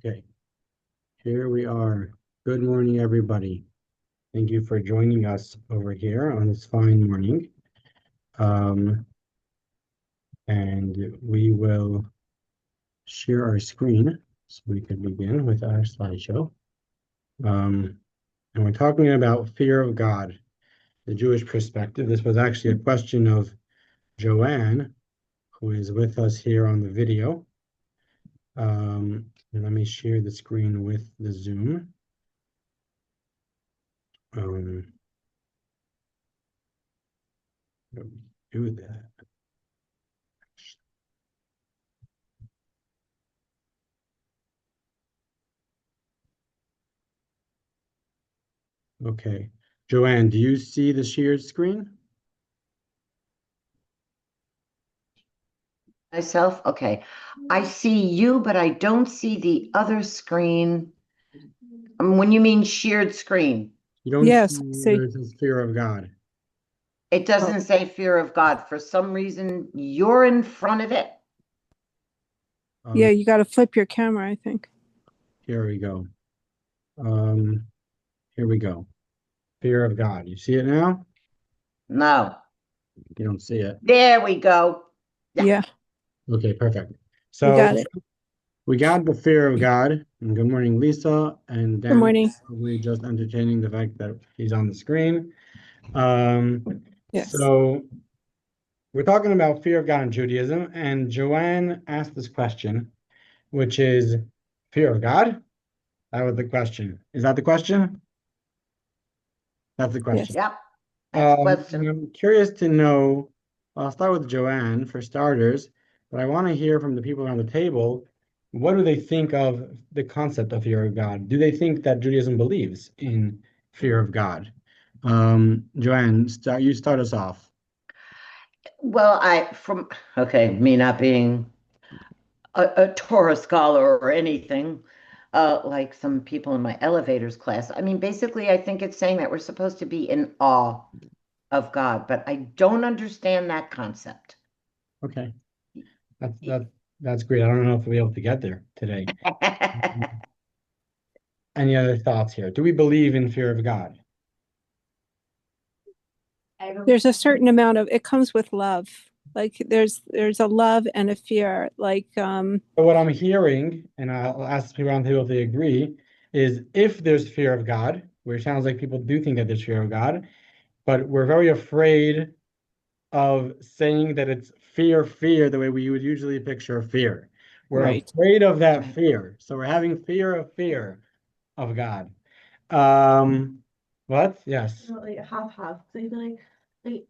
Okay, here we are. Good morning, everybody. Thank you for joining us over here on this fine morning. And we will share our screen so we can begin with our slideshow. And we're talking about fear of God, the Jewish perspective. This was actually a question of Joanne, who is with us here on the video. And let me share the screen with the Zoom. Do that. Okay. Joanne, do you see the shared screen? Myself? Okay. I see you, but I don't see the other screen. When you mean shared screen, You don't Yes, see see. there's this fear of God. it doesn't say fear of God. For some reason, you're in front of it. Yeah, you got to flip your camera, I think. Here we go. Here we go. Fear of God. You see it now? No. You don't see it. There we go. Yeah, Okay, perfect. we So got it. we got the fear of God. And good morning, Lisa. And Good Dan morning. is probably just entertaining the fact that he's on the screen. Yes. So we're talking about fear of God in Judaism, and Joanne asked this question, which is fear of God? That was the question. Is that the question? That's the question. Yes. Yep. That's the And question. I'm curious to know, I'll start with Joanne for starters, but I want to hear from the people around the table, what do they think of the concept of fear of God? Do they think that Judaism believes in fear of God? Joanne, you start us off. Well, me not being a Torah scholar or anything, like some people in my elevators class. I mean, basically, I think it's saying that we're supposed to be in awe of God, but I don't understand that concept. Okay. That's great. I don't know if we'll be able to get there today. Any other thoughts here? Do we believe in fear of God? There's a certain amount of it comes with love. Like there's a love and a fear. Like So what I'm hearing, and I'll ask people around the table if they agree, is if there's fear of God, where it sounds like people do think that there's fear of God, but we're very afraid of saying that it's fear, the way we would usually picture fear. We're right. afraid of that fear. So we're having fear of God. What? Yes. Like half. So you like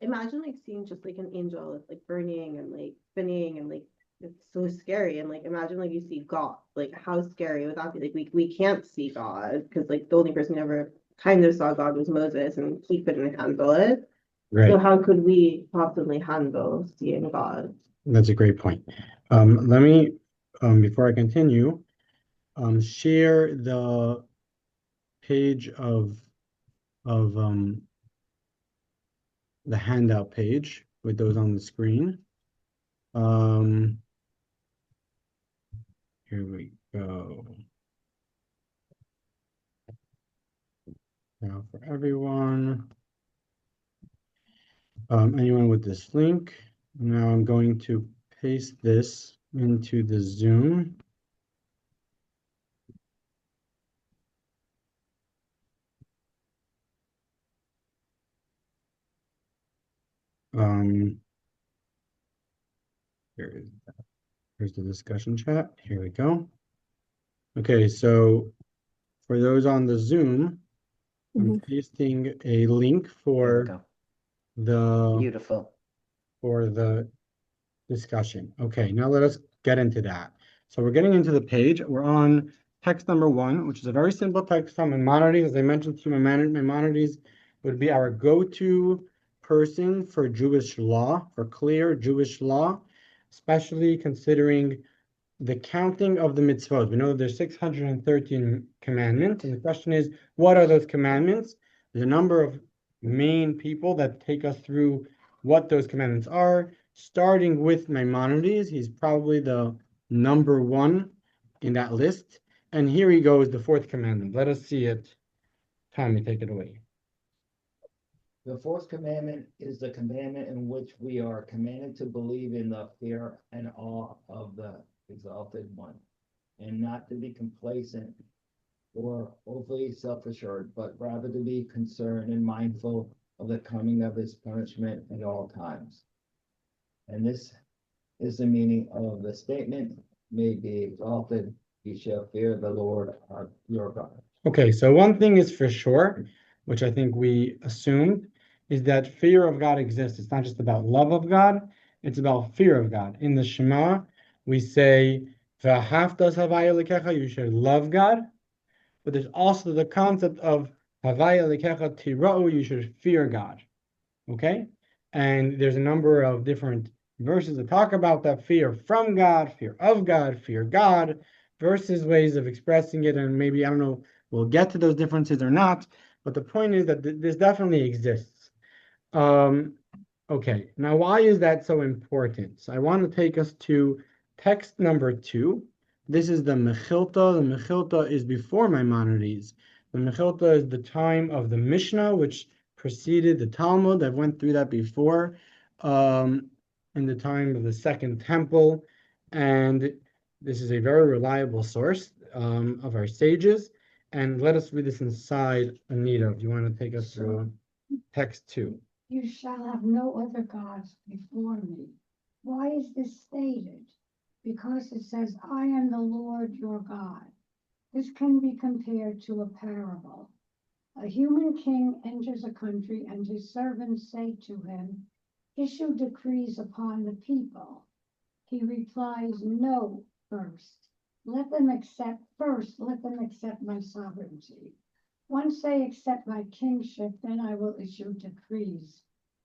imagine like seeing just like an angel like burning and like spinning and like it's so scary and like imagine like you see God, like how scary would that be? Like we can't see God because like the only person who ever kind of saw God was Moses and he couldn't handle it. Right. So how could we possibly handle seeing God? That's a great point. Let me, before I continue, share the page of the handout page with those on the screen. Here we go. Now for everyone. Anyone with this link. Now I'm going to paste this into the Zoom. Here's the discussion chat. Here we go. Okay, so for those on the Zoom, I'm pasting a link for Beautiful. the discussion. Okay, now let us get into that. So we're getting into the page. We're on text number 1, which is a very simple text from Maimonides. As I mentioned to you, Maimonides would be our go-to person for Jewish law, for clear Jewish law, especially considering the counting of the mitzvot. We know that there's 613 commandments, and the question is, what are those commandments? There's a number of main people that take us through what those commandments are, starting with Maimonides. He's probably the number 1 in that list. And here he goes, the fourth commandment. Let us see it. Tommy, take it away. The fourth commandment is the commandment in which we are commanded to believe in the fear and awe of the Exalted One, and not to be complacent or overly self-assured, but rather to be concerned and mindful of the coming of his punishment at all times. And this is the meaning of the statement, may be exalted, you shall fear the Lord your God. Okay, so one thing is for sure, which I think we assumed, is that fear of God exists. It's not just about love of God, it's about fear of God. In the Shema, we say, "V'ahavta havaya lekecha," you should love God, but there's also the concept of havaya lekecha tira'u, you should fear God. Okay? And there's a number of different verses that talk about that fear from God, fear of God, fear God, versus ways of expressing it. And maybe, I don't know, we'll get to those differences or not, but the point is that this definitely exists. Okay, now why is that so important? So I want to take us to text number 2. This is the Mechilta. The Mechilta is before Maimonides. The Mechilta is the time of the Mishnah, which preceded the Talmud. I've went through that before, in the time of the Second Temple, and this is a very reliable source of our sages. And let us read this inside. Anita, if you want to take us through text 2. You shall have no other gods before me. Why is this stated? Because it says, I am the Lord your God. This can be compared to a parable. A human king enters a country and his servants say to him, issue decrees upon the people. He replies, no, let them accept my sovereignty. Once they accept my kingship, then I will issue decrees.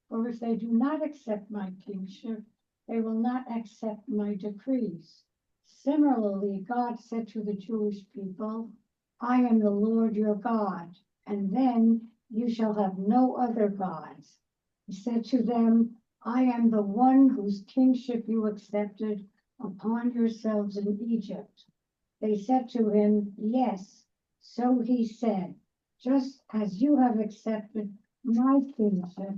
For if they do not accept my kingship, they will not accept my decrees. Similarly, God said to the Jewish people, I am the Lord your God, and then you shall have no other gods. He said to them, I am the one whose kingship you accepted upon yourselves in Egypt. They said to him, yes. So he said, just as you have accepted my kingship,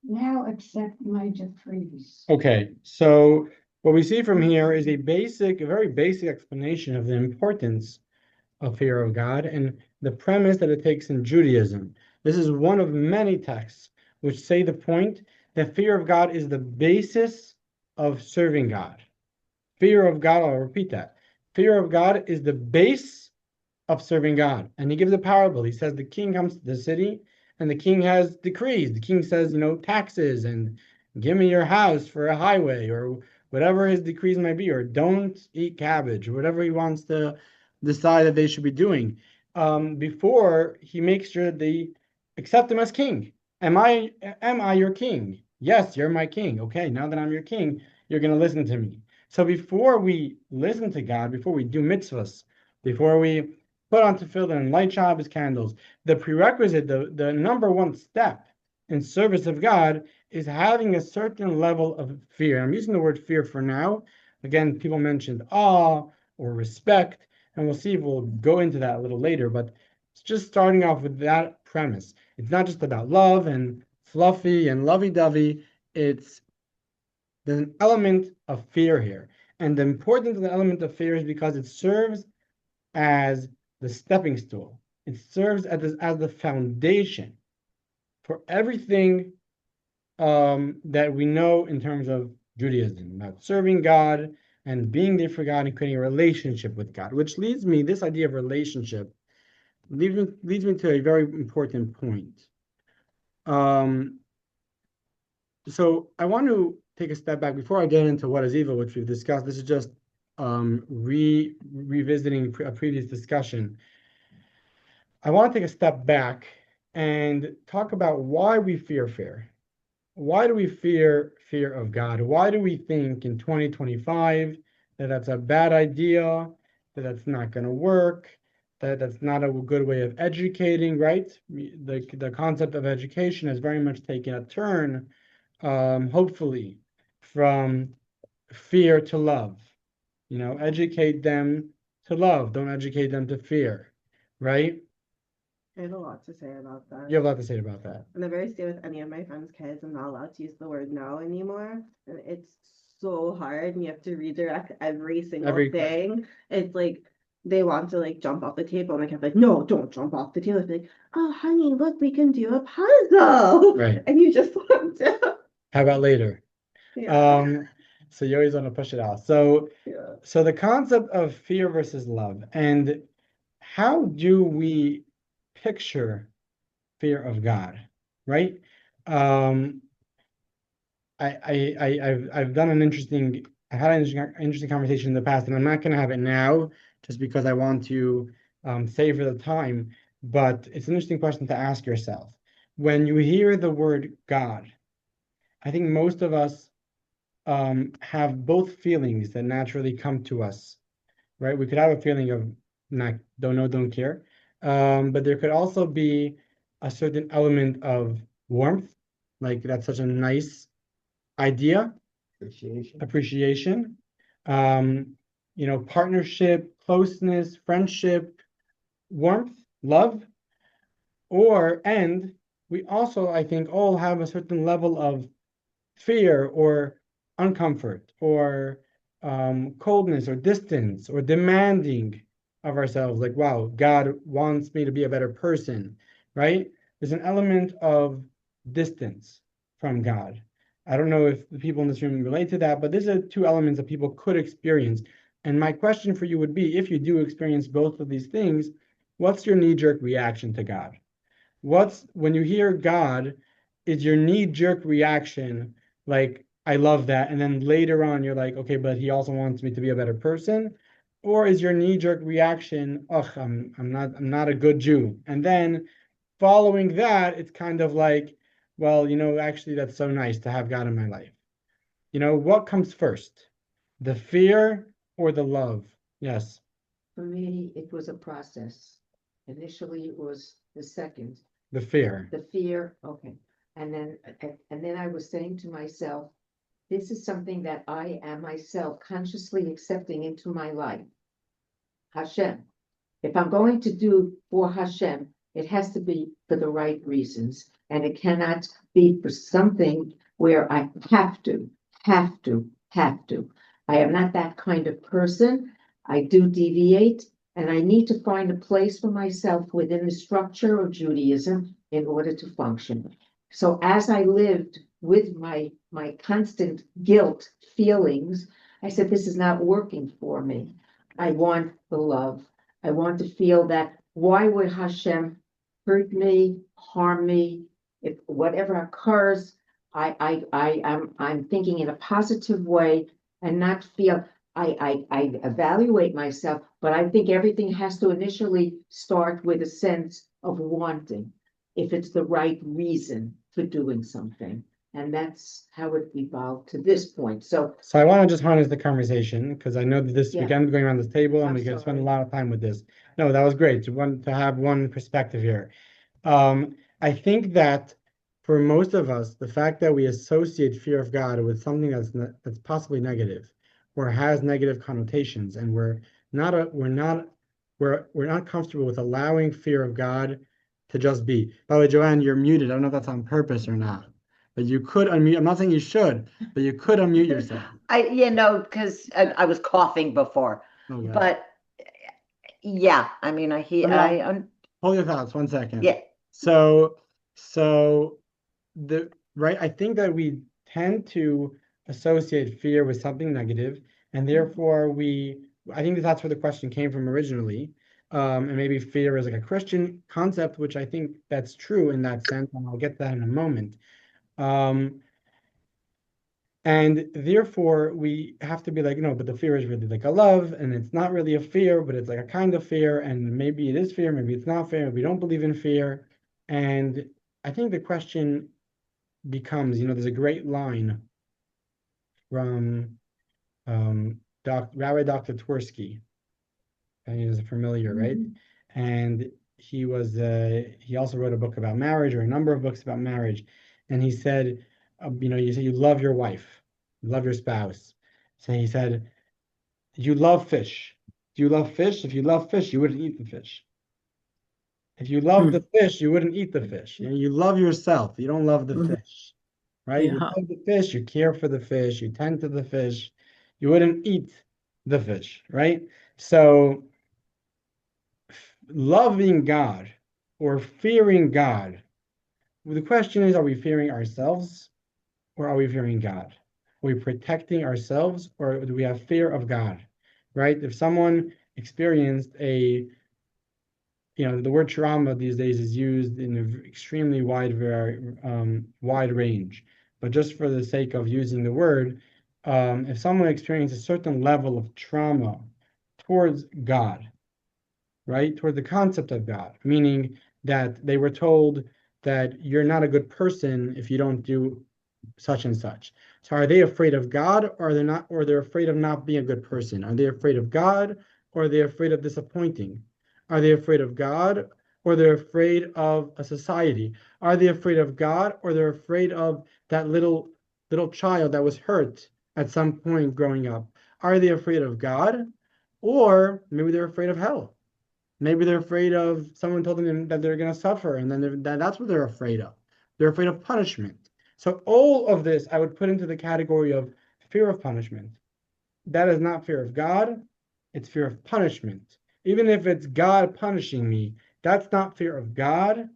now accept my decrees. Okay, so what we see from here is a very basic explanation of the importance of fear of God and the premise that it takes in Judaism. This is one of many texts which say the point that fear of God is the basis of serving God. Fear of God, I'll repeat that. Fear of God is the base of serving God. And he gives a parable. He says the king comes to the city and the king has decrees. The king says, taxes and give me your house for a highway or whatever his decrees might be, or don't eat cabbage or whatever he wants to decide that they should be doing. Before he makes sure that they accept him as king. Am I your king? Yes, you're my king. Okay, now that I'm your king, you're going to listen to me. So before we listen to God, before we do mitzvahs, before we put on tefillin and light Shabbos candles, the prerequisite, the number one step in service of God is having a certain level of fear. I'm using the word fear for now. Again, people mentioned awe or respect, and we'll see if we'll go into that a little later, but it's just starting off with that premise. It's not just about love and fluffy and lovey-dovey. There's an element of fear here. And the importance of the element of fear is because it serves as the stepping stool. It serves as the foundation for everything that we know in terms of Judaism, about serving God and being there for God and creating a relationship with God, which leads me, this idea of relationship, leads me to a very important point. So I want to take a step back before I get into what is evil, which we've discussed. This is just revisiting a previous discussion. I want to take a step back and talk about why we fear fear. Why do we fear of God? Why do we think in 2025 that that's a bad idea, that that's not going to work, that that's not a good way of educating, right? The concept of education has very much taken a turn, hopefully, from fear to love. Educate them to love. Don't educate them to fear, right? I have a lot to say about that. You have a lot to say about that. On the very same with any of my friends' kids, I'm not allowed to use the word no anymore. And it's so hard, and you have to redirect every single Every thing. It's like they want to like jump off the table, and I kept like, no, don't jump off the table. It's like, oh honey, look, we can do a puzzle. Right. And you just want to. How about later? Yeah. So you always want to push it out. So Yeah. so the concept of fear versus love, and how do we picture fear of God, right? Um, I've done an interesting, I've had an interesting conversation in the past, and I'm not going to have it now just because I want to savor the time. But it's an interesting question to ask yourself. When you hear the word God, I think most of us have both feelings that naturally come to us, right? We could have a feeling of not, don't know, don't care. But there could also be a certain element of warmth, like that's such a nice idea, Appreciation. appreciation, um, partnership, closeness, friendship, warmth, love, and we also, I think, all have a certain level of fear or uncomfort or coldness or distance or demanding of ourselves. Like, wow, God wants me to be a better person, right? There's an element of distance from God. I don't know if the people in this room relate to that, but these are two elements that people could experience. And my question for you would be, if you do experience both of these things, what's your knee-jerk reaction to God? When you hear God, is your knee-jerk reaction like, I love that, and then later on you're like, okay, but he also wants me to be a better person? Or is your knee-jerk reaction, oh, I'm not a good Jew? And then following that, it's kind of like, well, actually that's so nice to have God in my life. What comes first? The fear or the love? Yes. For me, it was a process. Initially, it was the second, The fear. the fear, okay. And then I was saying to myself, this is something that I am myself consciously accepting into my life. Hashem. If I'm going to do for Hashem, it has to be for the right reasons. And it cannot be for something where I have to, have to, have to. I am not that kind of person. I do deviate, and I need to find a place for myself within the structure of Judaism in order to function. So as I lived with my constant guilt feelings, I said, this is not working for me. I want the love. I want to feel that why would Hashem hurt me, harm me? If whatever occurs, I'm thinking in a positive way and not feel I evaluate myself, but I think everything has to initially start with a sense of wanting, if it's the right reason for doing something. And that's how it evolved to this point. So I want to just harness the conversation because I know that we Yeah. can going around this table and I'm we can spend a sorry. lot of time with this. No, that was great to have one perspective here. I think that for most of us, the fact that we associate fear of God with something that's possibly negative or has negative connotations, and we're not comfortable with allowing fear of God to just be. By the way, Joanne, you're muted. I don't know if that's on purpose or not, but you could unmute. I'm not saying you should, but you could unmute yourself. Because I was coughing before, Okay. but yeah, I mean, Hold your thoughts 1 second. yeah, So I think that we tend to associate fear with something negative, and therefore I think that's where the question came from originally. And maybe fear is like a Christian concept, which I think that's true in that sense, and I'll get to that in a moment. And therefore we have to be like, no, but the fear is really like a love, and it's not really a fear, but it's like a kind of fear, and maybe it is fear, maybe it's not fear, we don't believe in fear. And I think the question becomes, there's a great line from Rabbi Dr. Twersky, and he's familiar, right? And he also wrote a book about marriage, or a number of books about marriage, and he said, you say you love your wife, you love your spouse. So he said, you love fish, Do you love fish? If you love fish, you wouldn't eat the fish. If you love the fish, you wouldn't eat the fish. You love yourself. You don't love the fish, right? You Yeah. love the fish, you care for the fish, you tend to the fish. You wouldn't eat the fish, right? So loving God or fearing God. Well, the question is, are we fearing ourselves or are we fearing God? Are we protecting ourselves or do we have fear of God, right? If someone experienced the word trauma these days is used in an extremely wide range. But just for the sake of using the word, if someone experienced a certain level of trauma towards God, right, toward the concept of God, meaning that they were told that you're not a good person if you don't do such and such. So are they afraid of God or they're not, or they're afraid of not being a good person? Are they afraid of God or are they afraid of disappointing? Are they afraid of God or they're afraid of a society? Are they afraid of God or they're afraid of that little child that was hurt at some point growing up? Are they afraid of God or maybe they're afraid of hell? Maybe they're afraid of someone told them that they're going to suffer, and then that's what they're afraid of. They're afraid of punishment. So all of this I would put into the category of fear of punishment. That is not fear of God, it's fear of punishment. Even if it's God punishing me, that's not fear of God,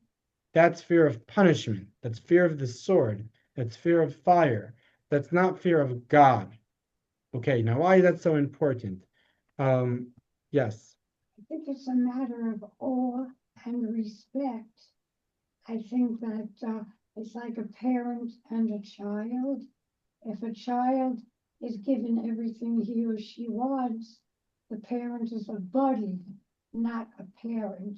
that's fear of punishment. That's fear of the sword. That's fear of fire. That's not fear of God. Okay, now why is that so important? Yes. I think it's a matter of awe and respect. I think that it's like a parent and a child. If a child is given everything he or she wants, the parent is a buddy, not a parent.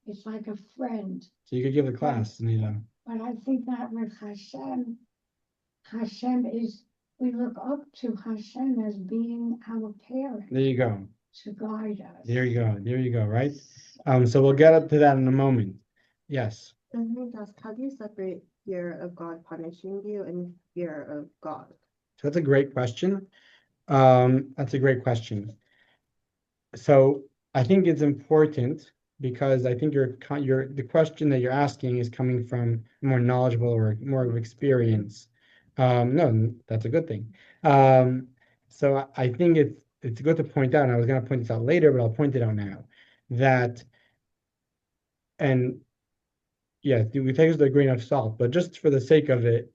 It's like a friend. So you could give the class, Nita. But I think that with Hashem, we look up to Hashem as being our parent There you go. to guide us. There you go. There you go, right? So we'll get up to that in a moment. Yes. How do you separate fear of God punishing you and fear of God? So that's a great question. That's a great question. So I think it's important because I think the question that you're asking is coming from more knowledgeable or more of experience. No, that's a good thing. So I think it's good to point out, and I was going to point this out later, but I'll point it out now, that, and yeah, we take this with a grain of salt, but just for the sake of it,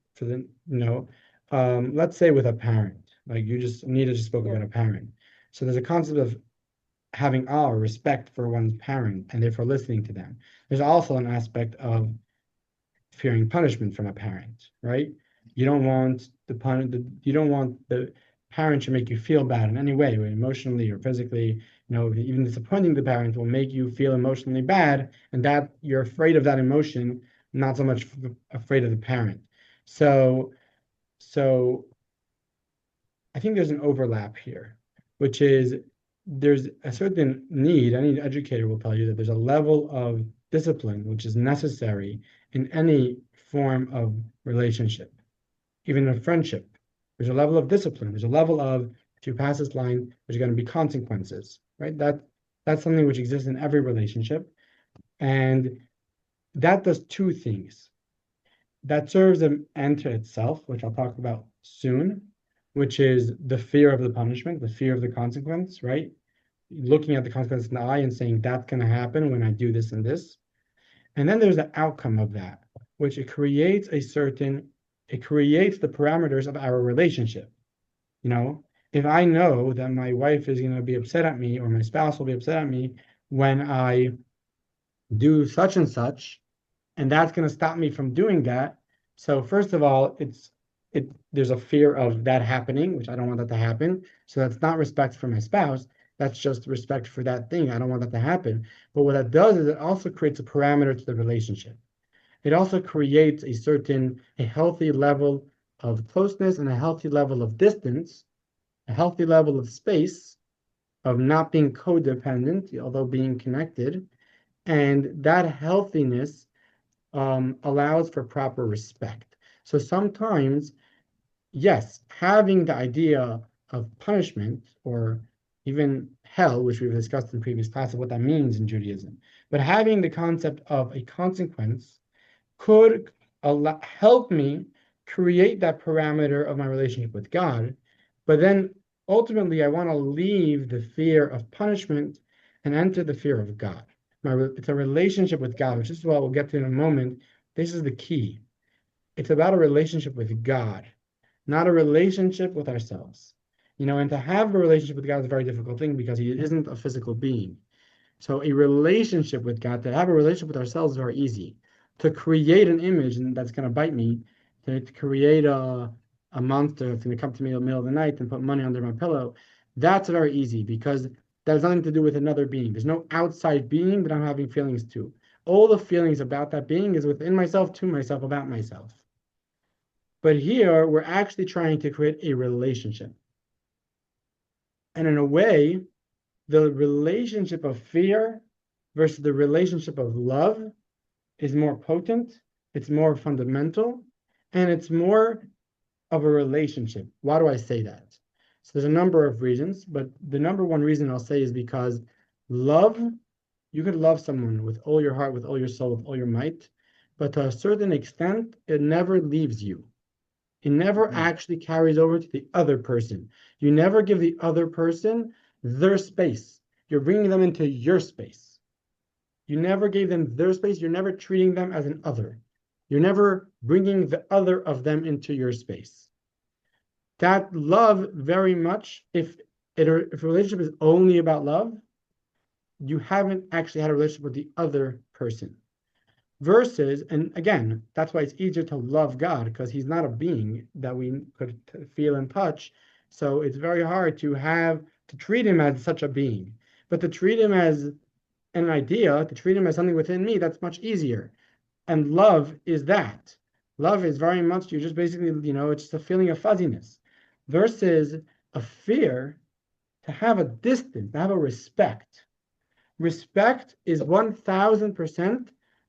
let's say with a parent, like Nita just spoke about a parent. So there's a concept of having awe or respect for one's parent and therefore listening to them. There's also an aspect of fearing punishment from a parent, right? You don't want the parent to make you feel bad in any way, emotionally or physically. Even disappointing the parent will make you feel emotionally bad, and that you're afraid of that emotion, not so much afraid of the parent. So I think there's an overlap here, which is there's a certain need. Any educator will tell you that there's a level of discipline which is necessary in any form of relationship, even a friendship. There's a level of discipline. There's a level of, if you pass this line, there's going to be consequences, right? That's something which exists in every relationship. And that does two things. That serves an end to itself, which I'll talk about soon, which is the fear of the punishment, the fear of the consequence, right? Looking at the consequence in the eye and saying, that's going to happen when I do this and this. And then there's the outcome of that, which it creates the parameters of our relationship. If I know that my wife is going to be upset at me or my spouse will be upset at me when I do such and such, and that's going to stop me from doing that. So first of all, there's a fear of that happening, which I don't want that to happen. So that's not respect for my spouse. That's just respect for that thing. I don't want that to happen. But what that does is it also creates a parameter to the relationship. It also creates a healthy level of closeness and a healthy level of distance, a healthy level of space, of not being codependent, although being connected. And that healthiness allows for proper respect. So sometimes, yes, having the idea of punishment or even hell, which we've discussed in previous classes, what that means in Judaism. But having the concept of a consequence could help me create that parameter of my relationship with God. But then ultimately, I want to leave the fear of punishment and enter the fear of God. It's a relationship with God, which is what we'll get to in a moment. This is the key. It's about a relationship with God, not a relationship with ourselves. And to have a relationship with God is a very difficult thing because he isn't a physical being. So a relationship with God, to have a relationship with ourselves is very easy. To create an image and that's going to bite me, to create a monster that's going to come to me in the middle of the night and put money under my pillow, that's very easy because that has nothing to do with another being. There's no outside being that I'm having feelings to. All the feelings about that being is within myself, to myself, about myself. But here, we're actually trying to create a relationship. And in a way, the relationship of fear versus the relationship of love is more potent, it's more fundamental, and it's more of a relationship. Why do I say that? So there's a number of reasons, but the number one reason I'll say is because love, you could love someone with all your heart, with all your soul, with all your might, but to a certain extent, it never leaves you. It never actually carries over to the other person. You never give the other person their space. You're bringing them into your space. You never gave them their space. You're never treating them as an other. You're never bringing the other of them into your space. That love very much, if a relationship is only about love, you haven't actually had a relationship with the other person. Versus, and again, that's why it's easier to love God, because he's not a being that we could feel and touch. So it's very hard to treat him as such a being. But to treat him as an idea, to treat him as something within me, that's much easier. And love is that. Love is very much, you just basically, it's just a feeling of fuzziness. Versus a fear, to have a distance, to have a respect. Respect is 1000%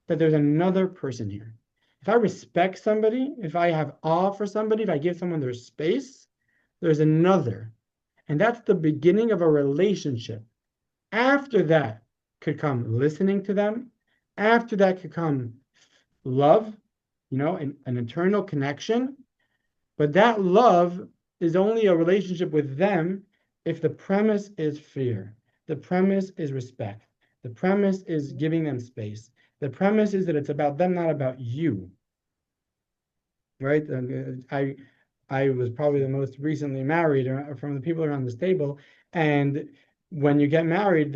that there's another person here. If I respect somebody, if I have awe for somebody, if I give someone their space, there's another. And that's the beginning of a relationship. After that could come listening to them. After that could come love, an eternal connection. But that love is only a relationship with them if the premise is fear. The premise is respect. The premise is giving them space. The premise is that it's about them, not about you. Right? I was probably the most recently married from the people around this table. And when you get married,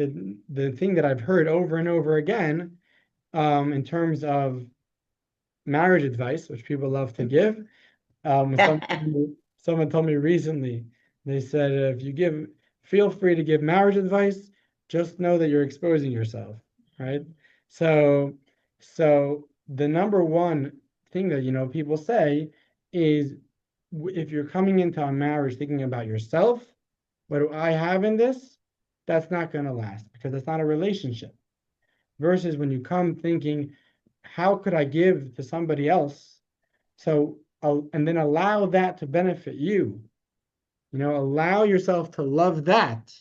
the thing that I've heard over and over again, in terms of marriage advice, which people love to give, someone told me recently, they said, feel free to give marriage advice, just know that you're exposing yourself, right? So the number one thing that, people say is, if you're coming into a marriage thinking about yourself, what do I have in this? That's not going to last, because it's not a relationship. Versus when you come thinking, how could I give to somebody else? And then allow that to benefit you. Allow yourself to love that.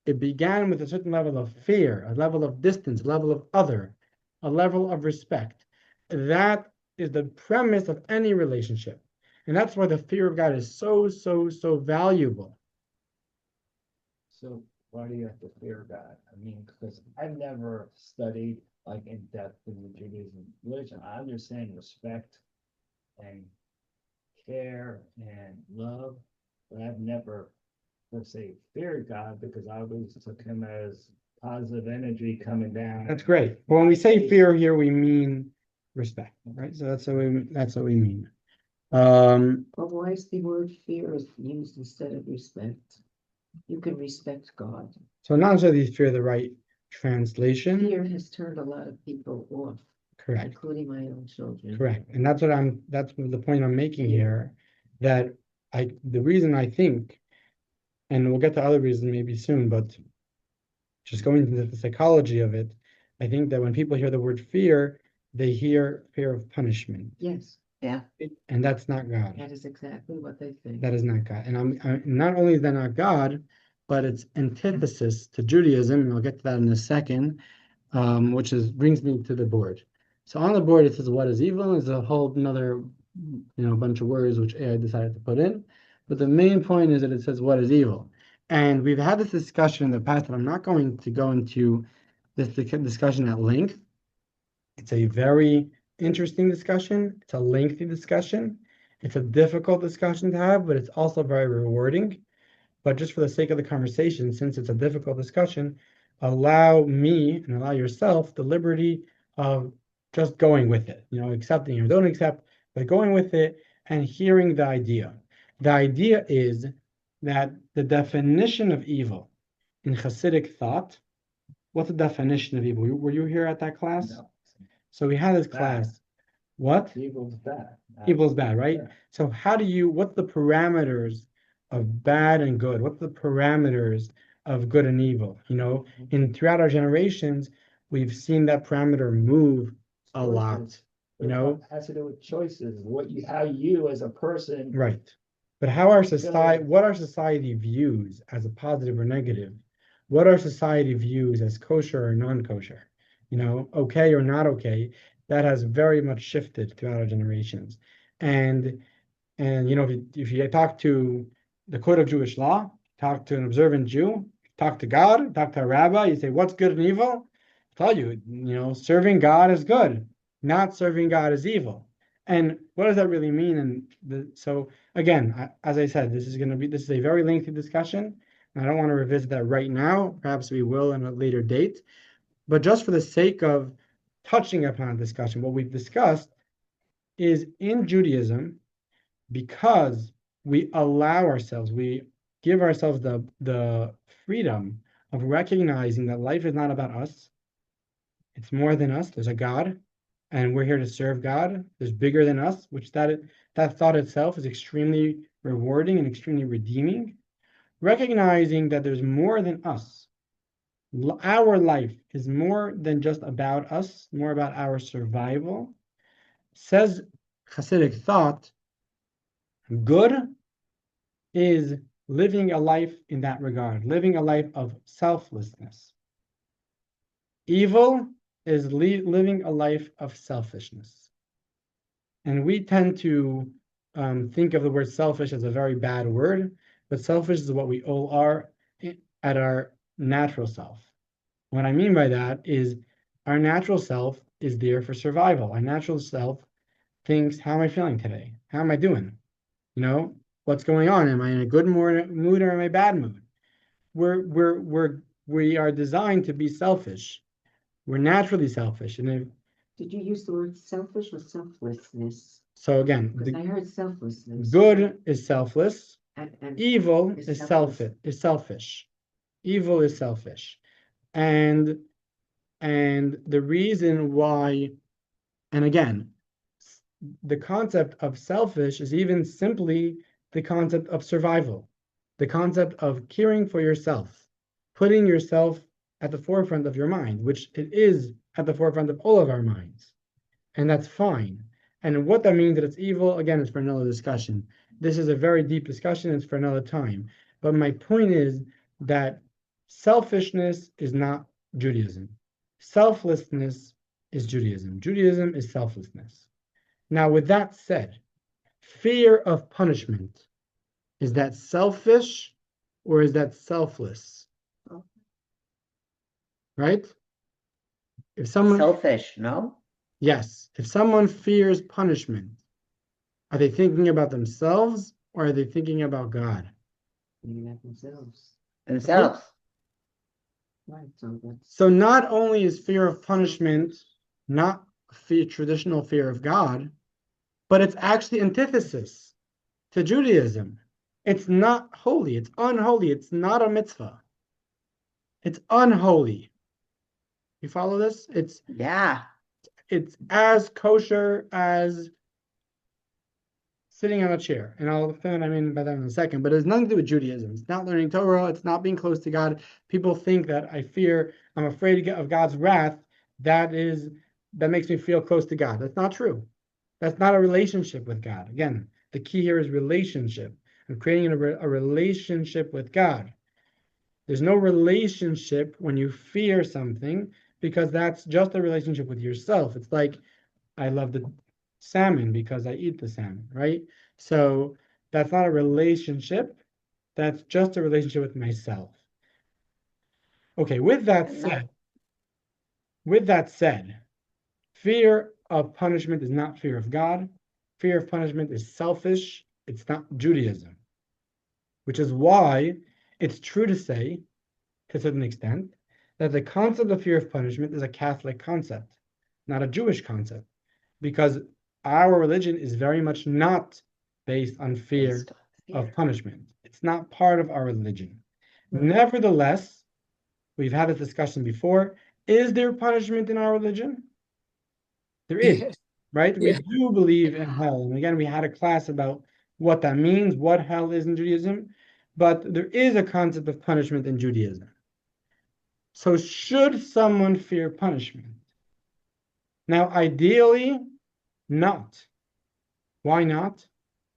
It began with a certain level of fear, a level of distance, a level of other, a level of respect. That is the premise of any relationship. And that's why the fear of God is so, so, so valuable. So why do you have to fear God? I mean, because I've never studied like in depth in the Judaism religion. I understand respect and care and love, but I've never, let's say, feared God, because I always took him as positive energy coming down. That's great. But when we say fear here, we mean respect, right? So that's what we mean. But why is the word fear used instead of respect? You can respect God. So not necessarily fear the right translation. Fear has turned a lot of people off. Correct. Including my own children. Correct. And that's the point I'm making here, that the reason I think, and we'll get to other reasons maybe soon, but just going into the psychology of it, I think that when people hear the word fear, they hear fear of punishment. Yes. Yeah. And that's not God. That is exactly what they think. That is not God. And I'm not only is that not God, but it's antithesis to Judaism, and I'll get to that in a second, which brings me to the board. So on the board, it says what is evil. There's a whole another, bunch of words which AI decided to put in. But the main point is that it says what is evil. And we've had this discussion in the past, and I'm not going to go into this discussion at length. It's a very interesting discussion. It's a lengthy discussion. It's a difficult discussion to have, but it's also very rewarding. But just for the sake of the conversation, since it's a difficult discussion, allow me and allow yourself the liberty of just going with it, accepting or don't accept, but going with it and hearing the idea. The idea is that the definition of evil in Hasidic thought, what's the definition of evil? Were you here at that class? No. So we had this class. What? Evil's bad. Evil is bad, right? Yeah. So what's the parameters of bad and good? What's the parameters of good and evil? Throughout our generations, we've seen that parameter move a lot. It has to do with choices, how you as a person. Right. But what our society views as a positive or negative, what our society views as kosher or non-kosher, okay or not okay, that has very much shifted throughout our generations. And if you talk to the code of Jewish law, talk to an observant Jew, talk to God, talk to a rabbi, you say, what's good and evil? I'll tell you, serving God is good, not serving God is evil. And what does that really mean? And so again, as I said, this is a very lengthy discussion. And I don't want to revisit that right now. Perhaps we will in a later date. But just for the sake of touching upon discussion, what we've discussed is in Judaism, because we give ourselves the freedom of recognizing that life is not about us. It's more than us. There's a God, and we're here to serve God. There's bigger than us, which that thought itself is extremely rewarding and extremely redeeming. Recognizing that there's more than us. Our life is more than just about us, more about our survival. Says Hasidic thought, good is living a life in that regard, living a life of selflessness. Evil is living a life of selfishness. And we tend to think of the word selfish as a very bad word, but selfish is what we all are at our natural self. What I mean by that is our natural self is there for survival. Our natural self thinks, how am I feeling today? How am I doing? What's going on? Am I in a good mood or am I in a bad mood? We are designed to be selfish. We're naturally selfish. And Did you use the word selfish or selflessness? so again, Because I heard selflessness. good is selfless. And Evil is is selfish. Evil is selfish. And the reason why, and again, the concept of selfish is even simply the concept of survival, the concept of caring for yourself, putting yourself at the forefront of your mind, which it is at the forefront of all of our minds. And that's fine. And what that means that it's evil, again, is for another discussion. This is a very deep discussion, it's for another time. But my point is that selfishness is not Judaism. Selflessness is Judaism. Judaism is selflessness. Now, with that said, fear of punishment, is that selfish or is that selfless? Right? If someone Selfish, no? Yes, if someone fears punishment, are they thinking about themselves or are they thinking about God? thinking about themselves. Themselves. Right, So not only is fear of punishment not traditional fear of God, but it's actually antithesis to Judaism. It's not holy. It's unholy. It's not a mitzvah. It's unholy. You follow this? It's it's as kosher as sitting on a chair. And I'll explain what I mean by that in a second. But it has nothing to do with Judaism. It's not learning Torah. It's not being close to God. People think that I'm afraid of God's wrath. That makes me feel close to God. That's not true. That's not a relationship with God. Again, the key here is relationship and creating a relationship with God. There's no relationship when you fear something, because that's just a relationship with yourself. It's like, I love the salmon because I eat the salmon, right? So that's not a relationship. That's just a relationship with myself. Okay, with that said, fear of punishment is not fear of God. Fear of punishment is selfish. It's not Judaism, which is why it's true to say, to a certain extent, that the concept of fear of punishment is a Catholic concept, not a Jewish concept, because our religion is very much not based on fear of punishment. It's not part of our religion. Nevertheless, we've had this discussion before. Is there punishment in our religion? There is, right? We do believe in hell. And again, we had a class about what that means, what hell is in Judaism, but there is a concept of punishment in Judaism. So should someone fear punishment? Now, ideally, not. Why not?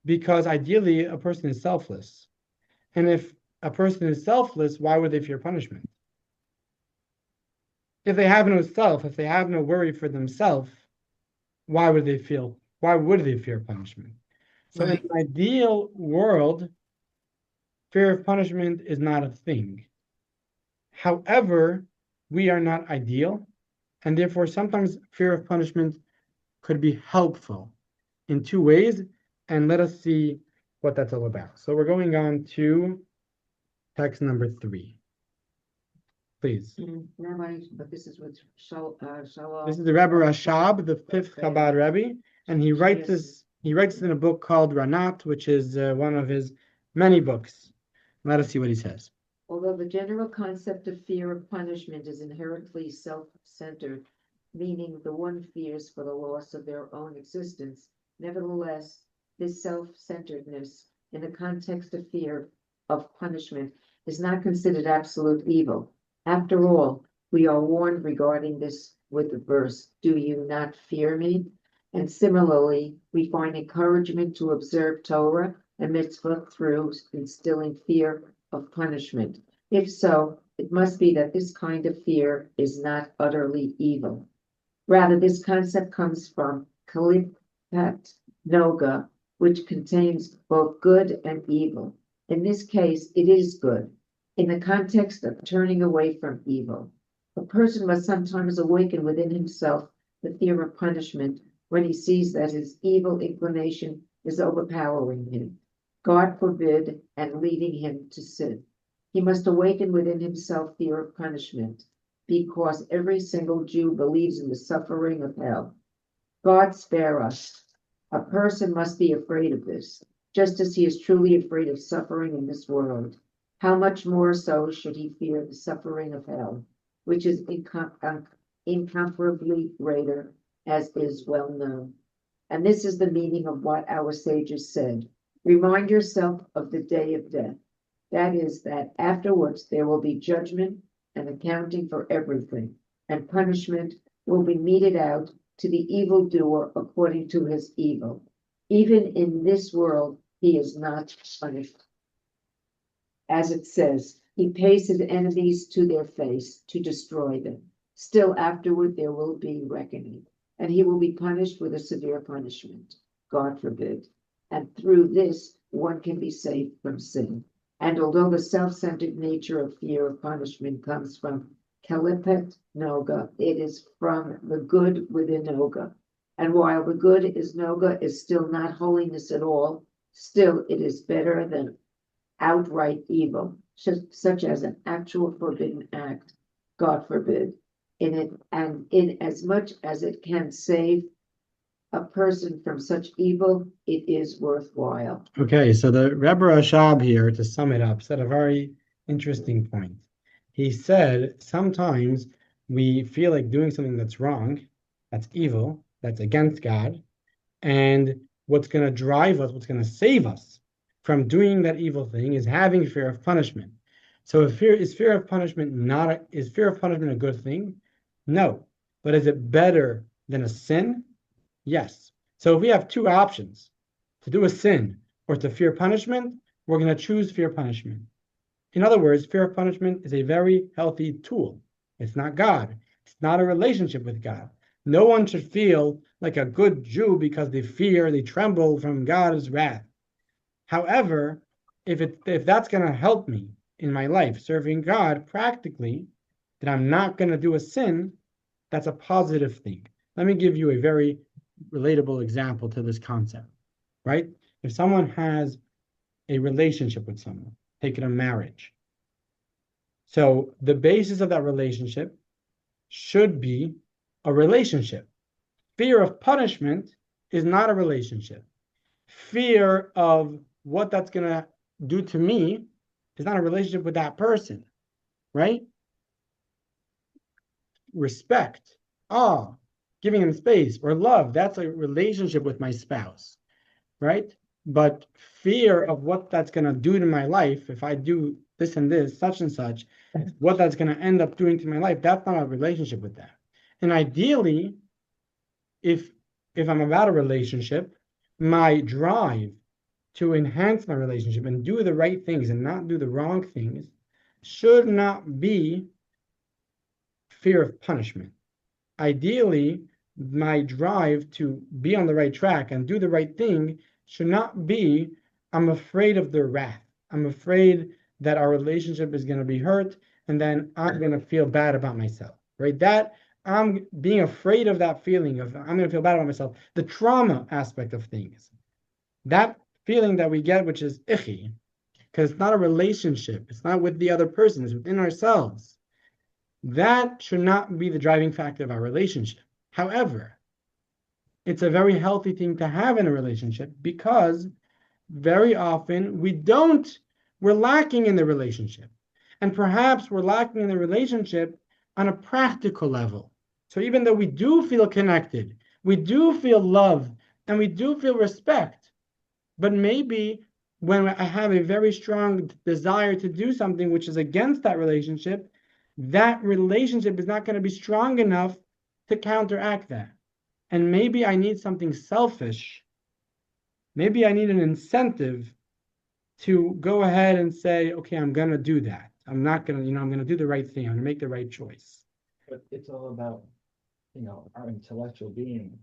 Because ideally, a person is selfless. And if a person is selfless, why would they fear punishment? If they have no self, if they have no worry for themselves, why would they fear punishment? So in an ideal world, fear of punishment is not a thing. However, we are not ideal, and therefore sometimes fear of punishment could be helpful in two ways, and let us see what that's all about. So we're going on to text number 3. Please. Rabbi, but this is with Shalom. This is the Rebbe Rashab, the 5th Chabad Rebbe, and he writes this in a book called Ranat, which is one of his many books. Let us see what he says. Although the general concept of fear of punishment is inherently self-centered, meaning the one fears for the loss of their own existence, nevertheless, this self-centeredness in the context of fear of punishment is not considered absolute evil. After all, we are warned regarding this with the verse, "Do you not fear me?" And similarly, we find encouragement to observe Torah and mitzvah through instilling fear of punishment. If so, it must be that this kind of fear is not utterly evil. Rather, this concept comes from Kalipat Noga, which contains both good and evil. In this case, it is good, in the context of turning away from evil. A person must sometimes awaken within himself the fear of punishment when he sees that his evil inclination is overpowering him, God forbid, and leading him to sin. He must awaken within himself fear of punishment, because every single Jew believes in the suffering of hell. God spare us. A person must be afraid of this, just as he is truly afraid of suffering in this world. How much more so should he fear the suffering of hell, which is incomparably greater, as is well known. And this is the meaning of what our sages said. Remind yourself of the day of death. That is, that afterwards there will be judgment and accounting for everything, and punishment will be meted out to the evildoer according to his evil. Even in this world, he is not punished. As it says, he pays his enemies to their face to destroy them. Still afterward there will be reckoning, and he will be punished with a severe punishment, God forbid. And through this, one can be saved from sin. And although the self-centered nature of fear of punishment comes from Kalipet Noga, it is from the good within Noga. And while the good is Noga is still not holiness at all, still it is better than outright evil, such as an actual forbidden act, God forbid, in it, and in as much as it can save a person from such evil, it is worthwhile. Okay, so the Rebbe Rashab here, to sum it up, said a very interesting point. He said sometimes we feel like doing something that's wrong, that's evil, that's against God, and what's going to drive us, what's going to save us from doing that evil thing is having fear of punishment. So is fear of punishment a good thing? No. But is it better than a sin? Yes. So if we have two options, to do a sin or to fear punishment, we're going to choose fear punishment. In other words, fear of punishment is a very healthy tool. It's not God. It's not a relationship with God. No one should feel like a good Jew because they tremble from God's wrath. However, if that's going to help me in my life serving God practically, that I'm not going to do a sin, that's a positive thing. Let me give you a very relatable example to this concept, right? If someone has a relationship with someone, take it a marriage. So the basis of that relationship should be a relationship. Fear of punishment is not a relationship. Fear of what that's going to do to me is not a relationship with that person, right? Respect, awe, giving him space, or love, that's a relationship with my spouse, right? But fear of what that's going to do to my life, if I do this and this, such and such, what that's going to end up doing to my life, that's not a relationship with that. And ideally, if I'm about a relationship, my drive to enhance my relationship and do the right things and not do the wrong things should not be fear of punishment. Ideally, my drive to be on the right track and do the right thing should not be, I'm afraid of their wrath. I'm afraid that our relationship is going to be hurt and then I'm going to feel bad about myself, right? That I'm being afraid of that feeling of I'm going to feel bad about myself, the trauma aspect of things. That feeling that we get, which is icky, because it's not a relationship. It's not with the other person. It's within ourselves. That should not be the driving factor of our relationship. However, it's a very healthy thing to have in a relationship because very often we're lacking in the relationship. And perhaps we're lacking in the relationship on a practical level. So even though we do feel connected, we do feel love, and we do feel respect, but maybe when I have a very strong desire to do something which is against that relationship is not going to be strong enough to counteract that. And maybe I need something selfish. Maybe I need an incentive to go ahead and say, okay, I'm going to do that. I'm not going to, I'm going to do the right thing. I'm going to make the right choice. But it's all about, our intellectual being.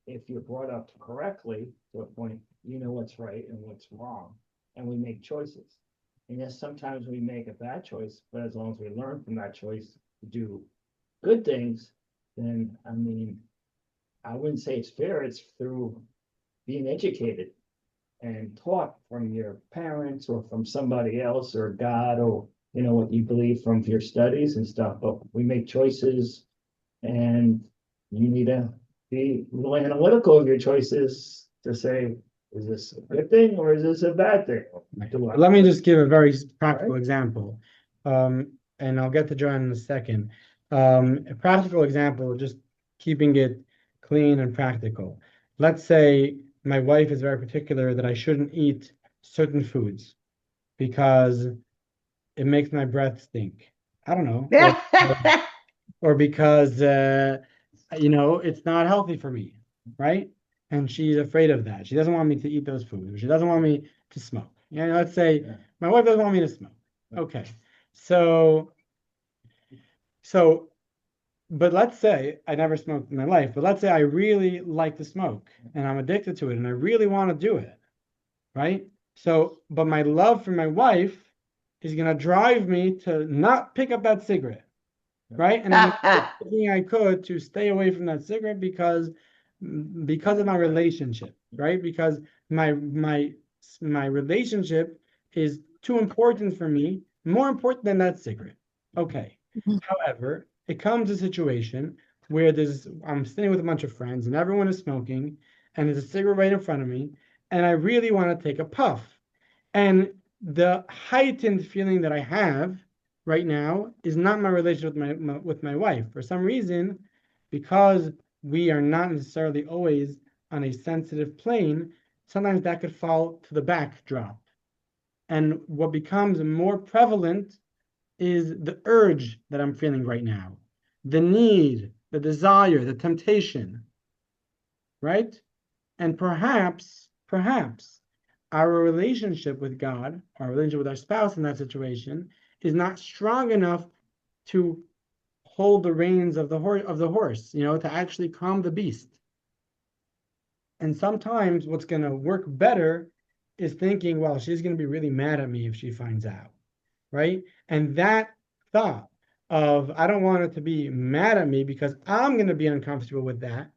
If you're brought up correctly to a point, you know what's right and what's wrong, and we make choices. And yes, sometimes we make a bad choice, but as long as we learn from that choice to do good things, then I wouldn't say it's fair. It's through being educated and taught from your parents or from somebody else or God or what you believe from your studies and stuff. But we make choices, and you need to be really analytical of your choices to say, is this a good thing or is this a bad thing? Let me just give a very practical example. And I'll get to John in a second. A practical example, just keeping it clean and practical. Let's say my wife is very particular that I shouldn't eat certain foods because it makes my breath stink. I don't know. Or because, it's not healthy for me, right? And she's afraid of that. She doesn't want me to eat those foods. She doesn't want me to smoke. Let's say my wife doesn't want me to smoke. Okay. So, but let's say I never smoked in my life, but let's say I really like to smoke and I'm addicted to it and I really want to do it, right? So, but my love for my wife is going to drive me to not pick up that cigarette, right? And I'm doing everything I could to stay away from that cigarette because of my relationship, right? Because my relationship is too important for me, more important than that cigarette. Okay. However, it comes a situation where I'm sitting with a bunch of friends and everyone is smoking and there's a cigarette right in front of me and I really want to take a puff. And the heightened feeling that I have right now is not my relationship with my wife. For some reason, because we are not necessarily always on a sensitive plane, sometimes that could fall to the backdrop. And what becomes more prevalent is the urge that I'm feeling right now, the need, the desire, the temptation, right? And perhaps our relationship with God, our relationship with our spouse in that situation, is not strong enough to hold the reins of the horse, to actually calm the beast. And sometimes what's going to work better is thinking, well, she's going to be really mad at me if she finds out, right? And that thought of, I don't want her to be mad at me because I'm going to be uncomfortable with that.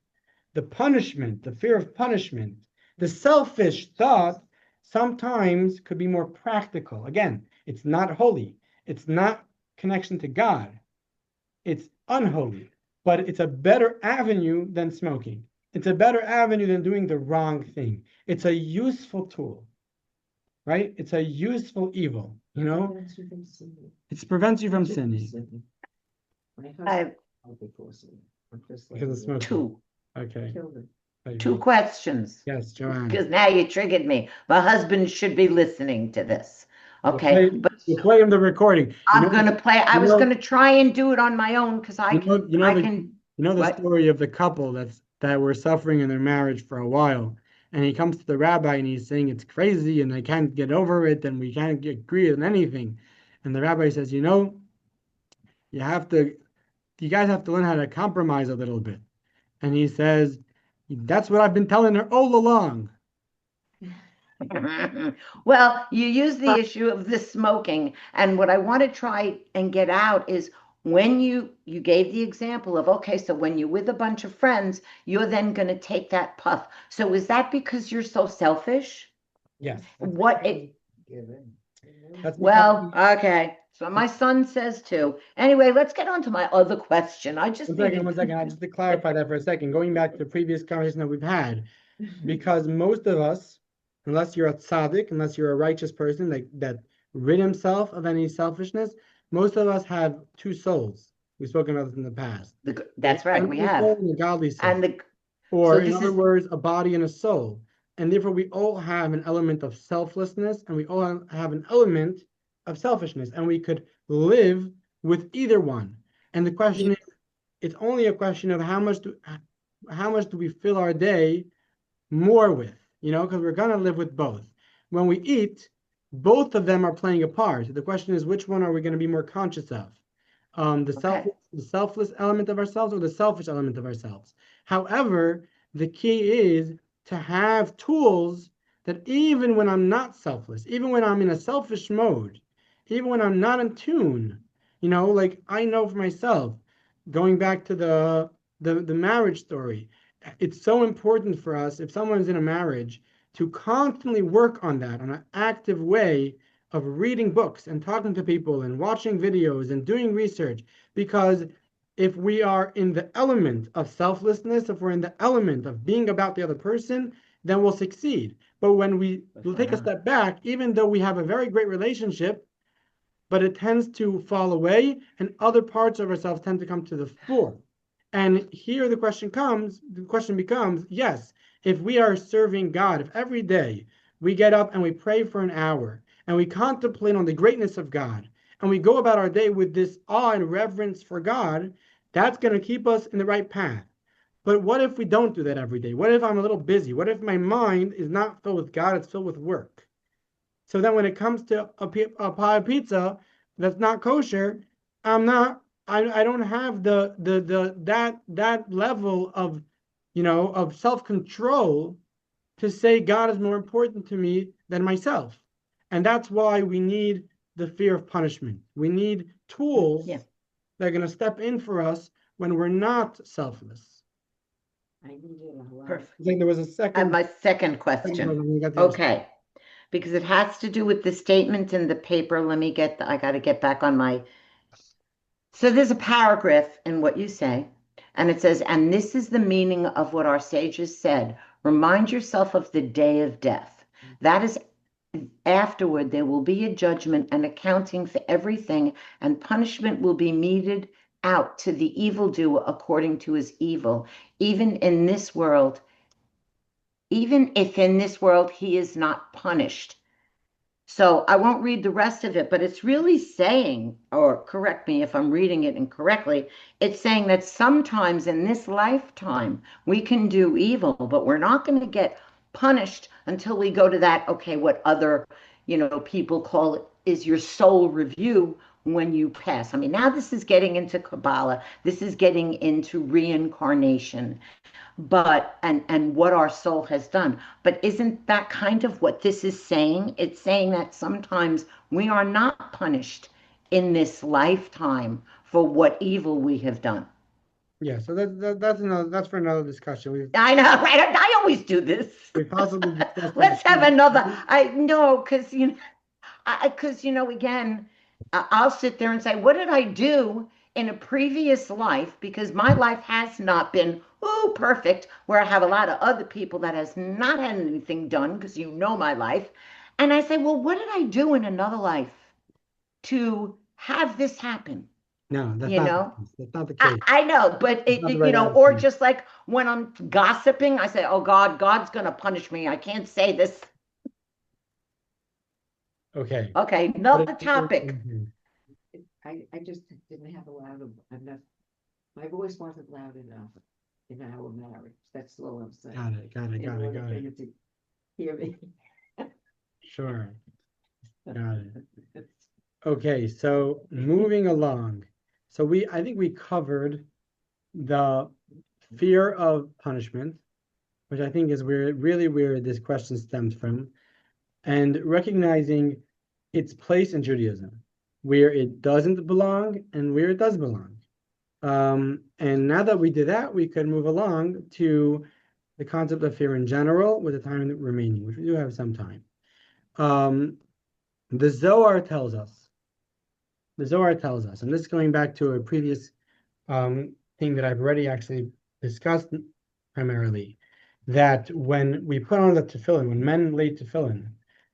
The punishment, the fear of punishment, the selfish thought sometimes could be more practical. Again, it's not holy. It's not connection to God. It's unholy, but it's a better avenue than smoking. It's a better avenue than doing the wrong thing. It's a useful tool, right? It's a useful evil, Prevents you from sinning. It prevents you from Shouldn't be sinning My I husband, before sinning. I'm just because of letting you know. smoking. two Okay. Children. two questions. Yes, Joanne. Because now you triggered me. My husband should be listening to this. We'll Okay, play, but we'll play him the recording. I'm gonna play. I was know- gonna try and do it on my own because I can. The What? story of the couple that were suffering in their marriage for a while, and he comes to the rabbi and he's saying it's crazy and I can't get over it and we can't agree on anything, and the rabbi says, you guys have to learn how to compromise a little bit, and he says, that's what I've been telling her all along. Well, you use the issue of the smoking, and what I want to try and get out is when you gave the example of, okay, so when you're with a bunch of friends, you're then going to take that puff. So is that because you're so selfish? Yes. What it? Give in. That's Well, okay. So my son says too. Anyway, let's get on to my other question. I just one second. I just to clarify that for a second, going back to the previous conversation that we've had, because most of us, unless you're a tzaddik, unless you're a righteous person that rid himself of any selfishness, most of us have two souls. We've spoken about this in the past. That's right, we Earthly have. soul and a godly soul. And Or so in this other is- words, a body and a soul. And therefore we all have an element of selflessness and we all have an element of selfishness, and we could live with either one. And the question is, it's only a question of how much do we fill our day more with, because we're going to live with both. When we eat, both of them are playing a part. The question is, which one are we going to be more conscious of? The selfless element of ourselves or the selfish element of ourselves? However, the key is to have tools that even when I'm not selfless, even when I'm in a selfish mode, even when I'm not in tune, like I know for myself, going back to the marriage story, it's so important for us, if someone's in a marriage, to constantly work on that on an active way of reading books and talking to people and watching videos and doing research. Because if we are in the element of selflessness, if we're in the element of being about the other person, then we'll succeed. But when we'll take a step back, even though we have a very great relationship, but it tends to fall away and other parts of ourselves tend to come to the fore. And here the question becomes, yes, if we are serving God, if every day we get up and we pray for an hour and we contemplate on the greatness of God and we go about our day with this awe and reverence for God, that's going to keep us in the right path. But what if we don't do that every day? What if I'm a little busy? What if my mind is not filled with God, it's filled with work? So then when it comes to a pie of pizza that's not kosher, I don't have that level of of self-control to say God is more important to me than myself. And that's why we need the fear of punishment. We need tools that are going to step in for us when we're not selfless. I need it a lot. Perfect. I think there was a second. My second question. Okay. Because it has to do with the statement in the paper. I got to get back on my. So there's a paragraph in what you say, and it says, and this is the meaning of what our sages said. Remind yourself of the day of death. That is, afterward, there will be a judgment and accounting for everything, and punishment will be meted out to the evildoer according to his evil, even if in this world he is not punished. So I won't read the rest of it, but it's really saying, or correct me if I'm reading it incorrectly, it's saying that sometimes in this lifetime we can do evil, but we're not going to get punished until we go to that, okay, what other, people call it is your soul review when you pass. I mean, now this is getting into Kabbalah. This is getting into reincarnation, but and what our soul has done. But isn't that kind of what this is saying? It's saying that sometimes we are not punished in this lifetime for what evil we have done. Yeah, so that's for another discussion. I know, right? I always do this. We possibly discussed Let's this. have another. I know, because again, I'll sit there and say, what did I do in a previous life? Because my life has not been perfect. Where I have a lot of other people that has not had anything done, because my life, and I say, well, what did I do in another life to have this happen? No, That's not the case. I know, but or just like when I'm gossiping, I say, oh God's gonna punish me. I can't say this. Okay. Okay, another topic. I just didn't have enough. My voice wasn't loud enough in our marriage. That's all I'm saying. Got it. In order for you to hear me. Sure. Got it. Okay, so moving along. So I think we covered the fear of punishment, which I think is really where this question stems from, and recognizing its place in Judaism, where it doesn't belong and where it does belong. And now that we did that, we could move along to the concept of fear in general with the time remaining, which we do have some time. The Zohar tells us, and this is going back to a previous thing that I've already actually discussed primarily, that when we put on the tefillin, when men lay tefillin,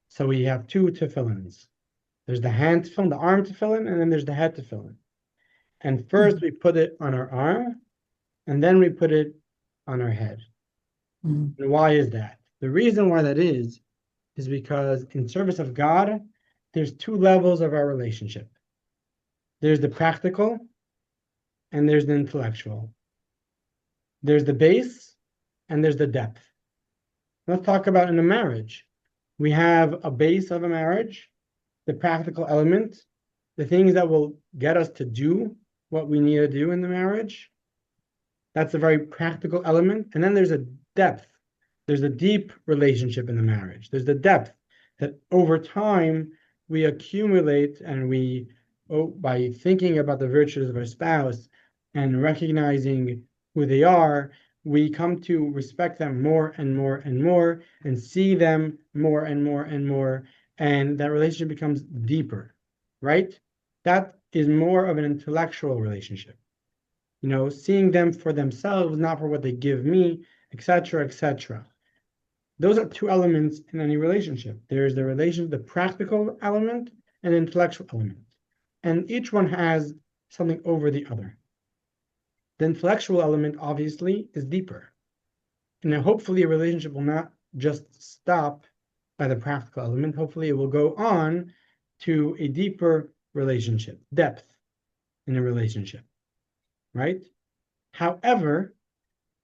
so we have two tefillins. There's the hand tefillin, the arm tefillin, and then there's the head tefillin. And first we put it on our arm, and then we put it on our head. And why is that? The reason why that is because in service of God, there's two levels of our relationship. There's the practical, and there's the intellectual. There's the base, and there's the depth. Let's talk about in a marriage. We have a base of a marriage, the practical element, the things that will get us to do what we need to do in the marriage. That's a very practical element. And then there's a depth. There's a deep relationship in the marriage. There's the depth that over time we accumulate, and by thinking about the virtues of our spouse and recognizing who they are, we come to respect them more and more and more, and see them more and more and more, and that relationship becomes deeper, right? That is more of an intellectual relationship. Seeing them for themselves, not for what they give me, etc., etc. Those are two elements in any relationship. There's the practical element and the intellectual element. And each one has something over the other. The intellectual element, obviously, is deeper. And then hopefully a relationship will not just stop by the practical element. Hopefully it will go on to a deeper relationship, depth in a relationship, right? However,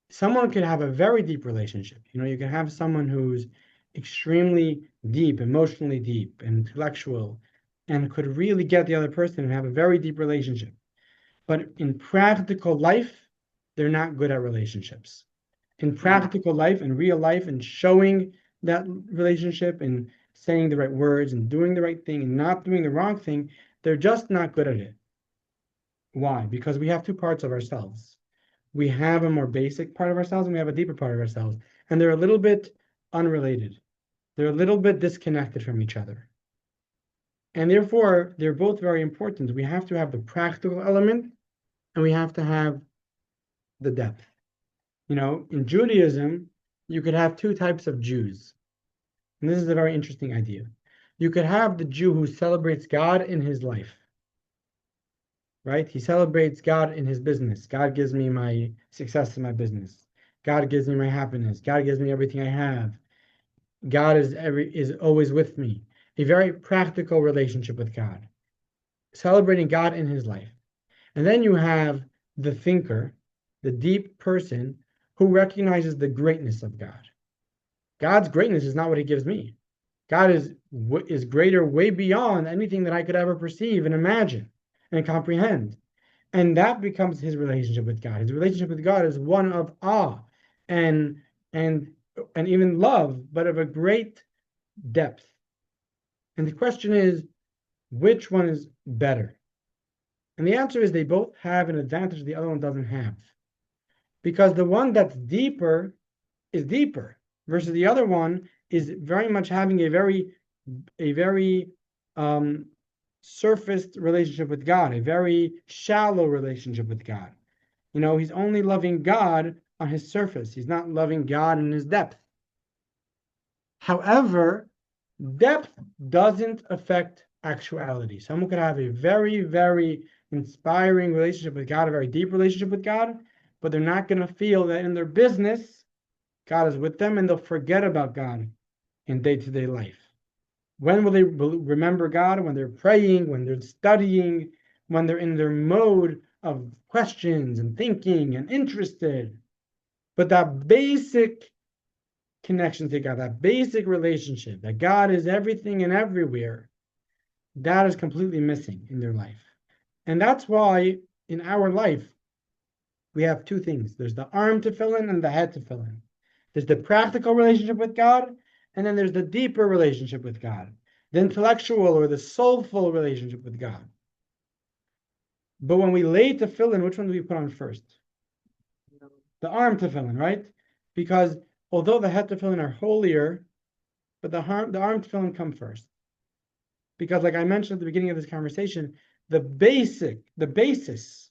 someone could have a very deep relationship. You can have someone who's extremely deep, emotionally deep, and intellectual, and could really get the other person and have a very deep relationship. But in practical life, they're not good at relationships. In practical life, in real life, and showing that relationship and saying the right words and doing the right thing and not doing the wrong thing, they're just not good at it. Why? Because we have two parts of ourselves. We have a more basic part of ourselves and we have a deeper part of ourselves. And they're a little bit unrelated. They're a little bit disconnected from each other. And therefore, they're both very important. We have to have the practical element and we have to have the depth. In Judaism, you could have two types of Jews. And this is a very interesting idea. You could have the Jew who celebrates God in his life, right? He celebrates God in his business. God gives me my success in my business. God gives me my happiness. God gives me everything I have. God is always with me. A very practical relationship with God, celebrating God in his life. And then you have the thinker, the deep person who recognizes the greatness of God. God's greatness is not what he gives me. God is greater way beyond anything that I could ever perceive and imagine and comprehend. And that becomes his relationship with God. His relationship with God is one of awe and and and even love, but of a great depth. And the question is, which one is better? And the answer is they both have an advantage the other one doesn't have. Because the one that's deeper is deeper, versus the other one is very much having a very surfaced relationship with God, a very shallow relationship with God. You know, he's only loving God on his surface. He's not loving God in his depth. However, depth doesn't affect actuality. Someone could have a very inspiring relationship with God, a very deep relationship with God, but they're not going to feel that in their business, God is with them, and they'll forget about God in day-to-day life. When will they remember God? When they're praying, when they're studying, when they're in their mode of questions and thinking and interested. But that basic connection to God, that basic relationship, that God is everything and everywhere, that is completely missing in their life. And that's why in our life, we have two things. There's the arm to fill in and the head to fill in. There's the practical relationship with God, and then there's the deeper relationship with God, the intellectual or the soulful relationship with God. But when we lay to fill in, which one do we put on first? The arm to fill in, right? Because although the head to fill in are holier, but the arm to fill in come first. Because like I mentioned at the beginning of this conversation, the basis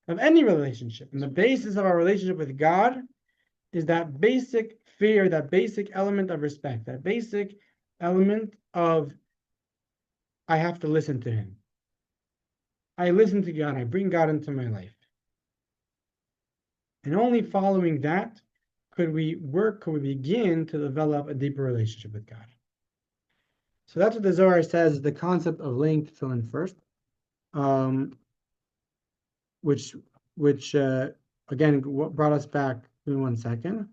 of any relationship, and the basis of our relationship with God is that basic fear, that basic element of respect, that basic element of I have to listen to him. I listen to God, I bring God into my life. And only following that could we begin to develop a deeper relationship with God. So that's what the Zohar says, the concept of laying tefillin first, which again, what brought us back in 1 second.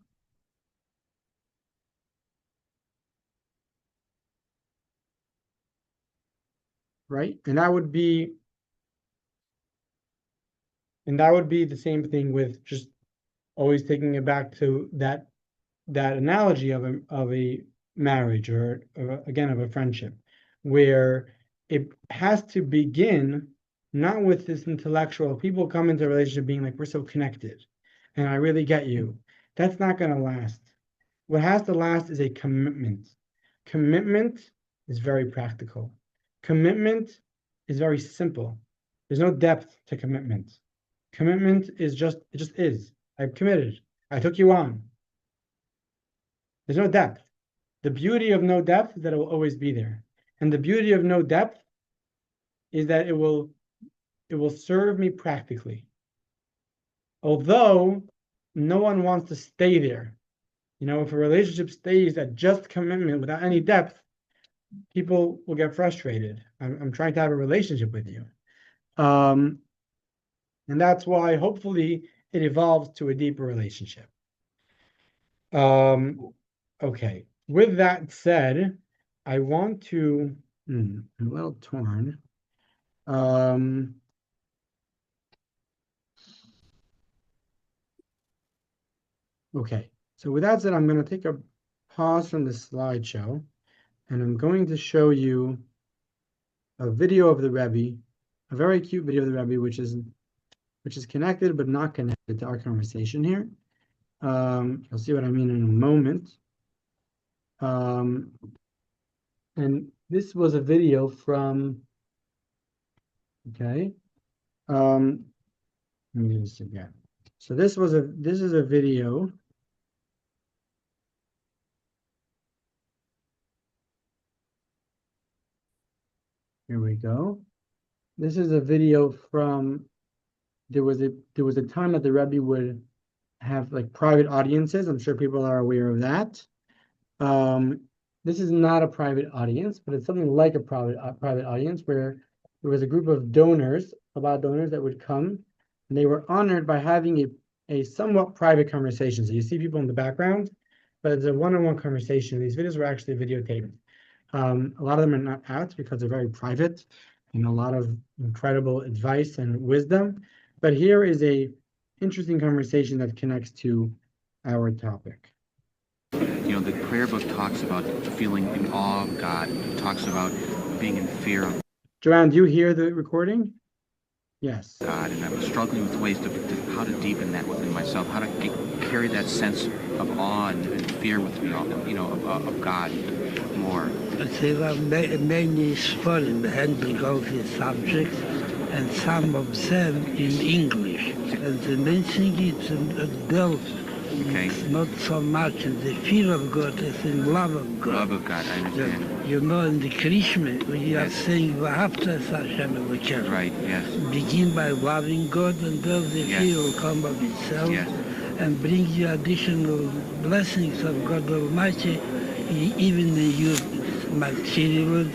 Right? And that would be the same thing with just always taking it back to that analogy of a marriage or again of a friendship, where it has to begin not with this intellectual. People come into a relationship being like, we're so connected and I really get you. That's not going to last. What has to last is a commitment. Commitment is very practical. Commitment is very simple. There's no depth to commitment. Commitment is it just is. I've committed. I took you on. There's no depth. The beauty of no depth is that it will always be there. And the beauty of no depth is that it will serve me practically. Although no one wants to stay there. You know, if a relationship stays at just commitment without any depth, people will get frustrated. I'm trying to have a relationship with you. And that's why hopefully it evolves to a deeper relationship. Okay. With that said, I want to, I'm a little torn. Okay. So with that said, I'm going to take a pause from the slideshow, and I'm going to show you a video of the Rebbe, a very cute video of the Rebbe, which is connected but not connected to our conversation here. You'll see what I mean in a moment. And this was a video from, okay. Let me do this again. So this is a video. Here we go. This is a video from, there was a time that the Rebbe would have like private audiences. I'm sure people are aware of that. This is not a private audience, but it's something like a private audience where there was a group of donors, donors that would come, and they were honored by having a somewhat private conversation. So you see people in the background, but it's a one-on-one conversation. These videos were actually videotaped. A lot of them are not out because they're very private and a lot of incredible advice and wisdom. But here is a interesting conversation that connects to our topic. You know, the prayer book talks about feeling in awe of God. It talks about being in fear of Joanne, do you hear the recording? Yes. God, and I'm struggling with ways to how to deepen that within myself, how to carry that sense of awe and fear with me, you know, of God more. There are many foreign handling all these subjects, and some of them in English. And the main thing is adult. Okay. It's not so much in the fear of God as in love of God. Love of God, I understand. You know, in the Krishna, we are Yes. saying, V'ahavta es Hashem Elokecha. Right, yes. Begin by loving God, and then the Yes. fear will come of itself, Yes. and bring you additional blessings of God Almighty, even in your material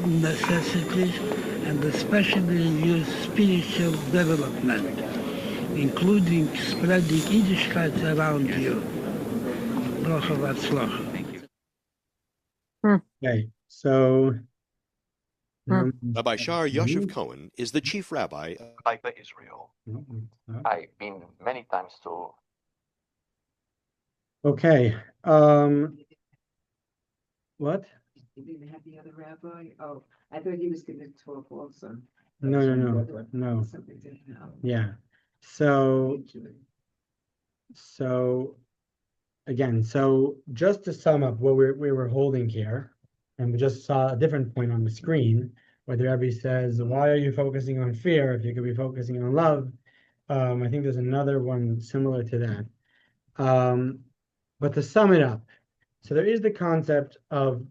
necessities, and especially in your spiritual development, including spreading Yiddishkeit around Yes. you. Bracha v'atzlacha. Thank you. Okay, so Rabbi Shar Yoshev Cohen is the chief rabbi of Israel. I've been many times to. Okay, what? You didn't have the other rabbi? Oh, I thought he was going to talk also. No. Something to know. Yeah. So again, so just to sum up what we were holding here, and we just saw a different point on the screen where the Rebbe says, why are you focusing on fear if you could be focusing on love? I think there's another one similar to that. But to sum it up, so there is the concept of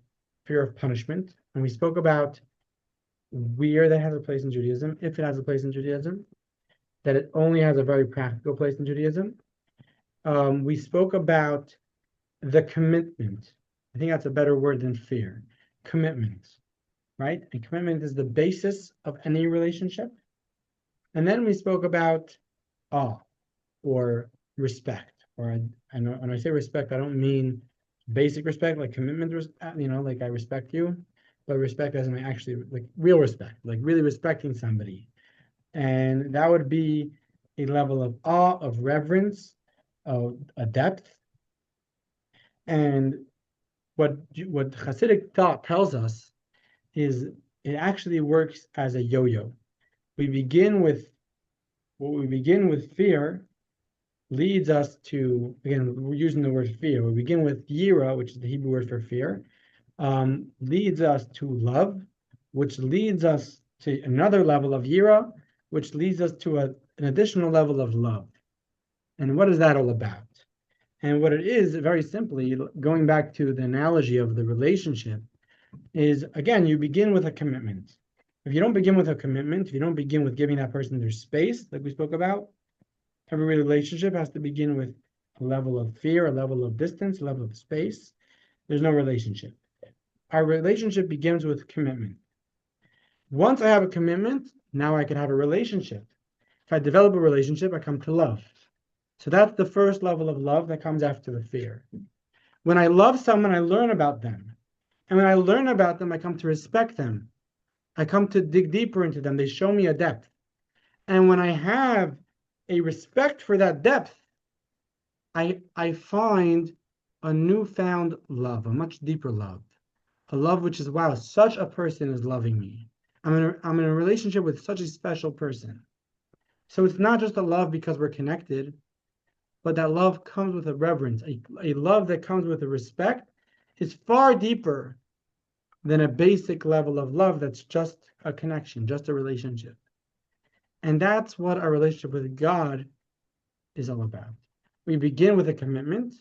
fear of punishment, and we spoke about where that has a place in Judaism, if it has a place in Judaism, that it only has a very practical place in Judaism. We spoke about the commitment. I think that's a better word than fear. Commitment, right? And commitment is the basis of any relationship. And then we spoke about awe or respect. And when I say respect, I don't mean basic respect, like commitment, like I respect you, but respect as in actually like real respect, like really respecting somebody. And that would be a level of awe, of reverence, of a depth. And what Hasidic thought tells us is it actually works as a yo-yo. We begin with fear leads us to, again, we're using the word fear. We begin with yira, which is the Hebrew word for fear, leads us to love, which leads us to another level of yira, which leads us to an additional level of love. And what is that all about? And what it is, very simply, going back to the analogy of the relationship, is, again, you begin with a commitment. If you don't begin with a commitment, if you don't begin with giving that person their space, like we spoke about, every relationship has to begin with a level of fear, a level of distance, a level of space. There's no relationship. Our relationship begins with commitment. Once I have a commitment, now I can have a relationship. If I develop a relationship, I come to love. So that's the first level of love that comes after the fear. When I love someone, I learn about them. And when I learn about them, I come to respect them. I come to dig deeper into them. They show me a depth. And when I have a respect for that depth, I find a newfound love, a much deeper love. A love which is, wow, such a person is loving me. I'm in a relationship with such a special person. So it's not just a love because we're connected, but that love comes with a reverence. A love that comes with a respect is far deeper than a basic level of love that's just a connection, just a relationship. And that's what our relationship with God is all about. We begin with a commitment,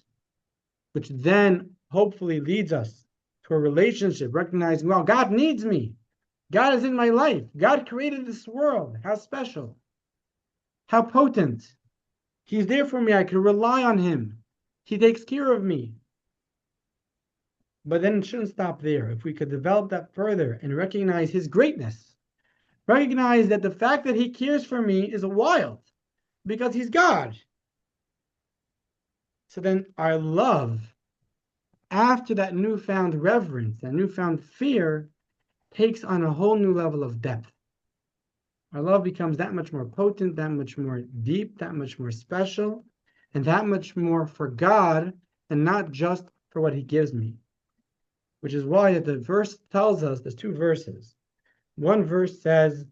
which then hopefully leads us to a relationship, recognizing, well, God needs me. God is in my life. God created this world. How special. How potent. He's there for me. I can rely on him. He takes care of me. But then it shouldn't stop there. If we could develop that further and recognize his greatness, recognize that the fact that he cares for me is wild because he's God. So then our love after that newfound reverence, that newfound fear takes on a whole new level of depth. Our love becomes that much more potent, that much more deep, that much more special, and that much more for God and not just for what he gives me. Which is why the verse tells us, there's two verses. One verse says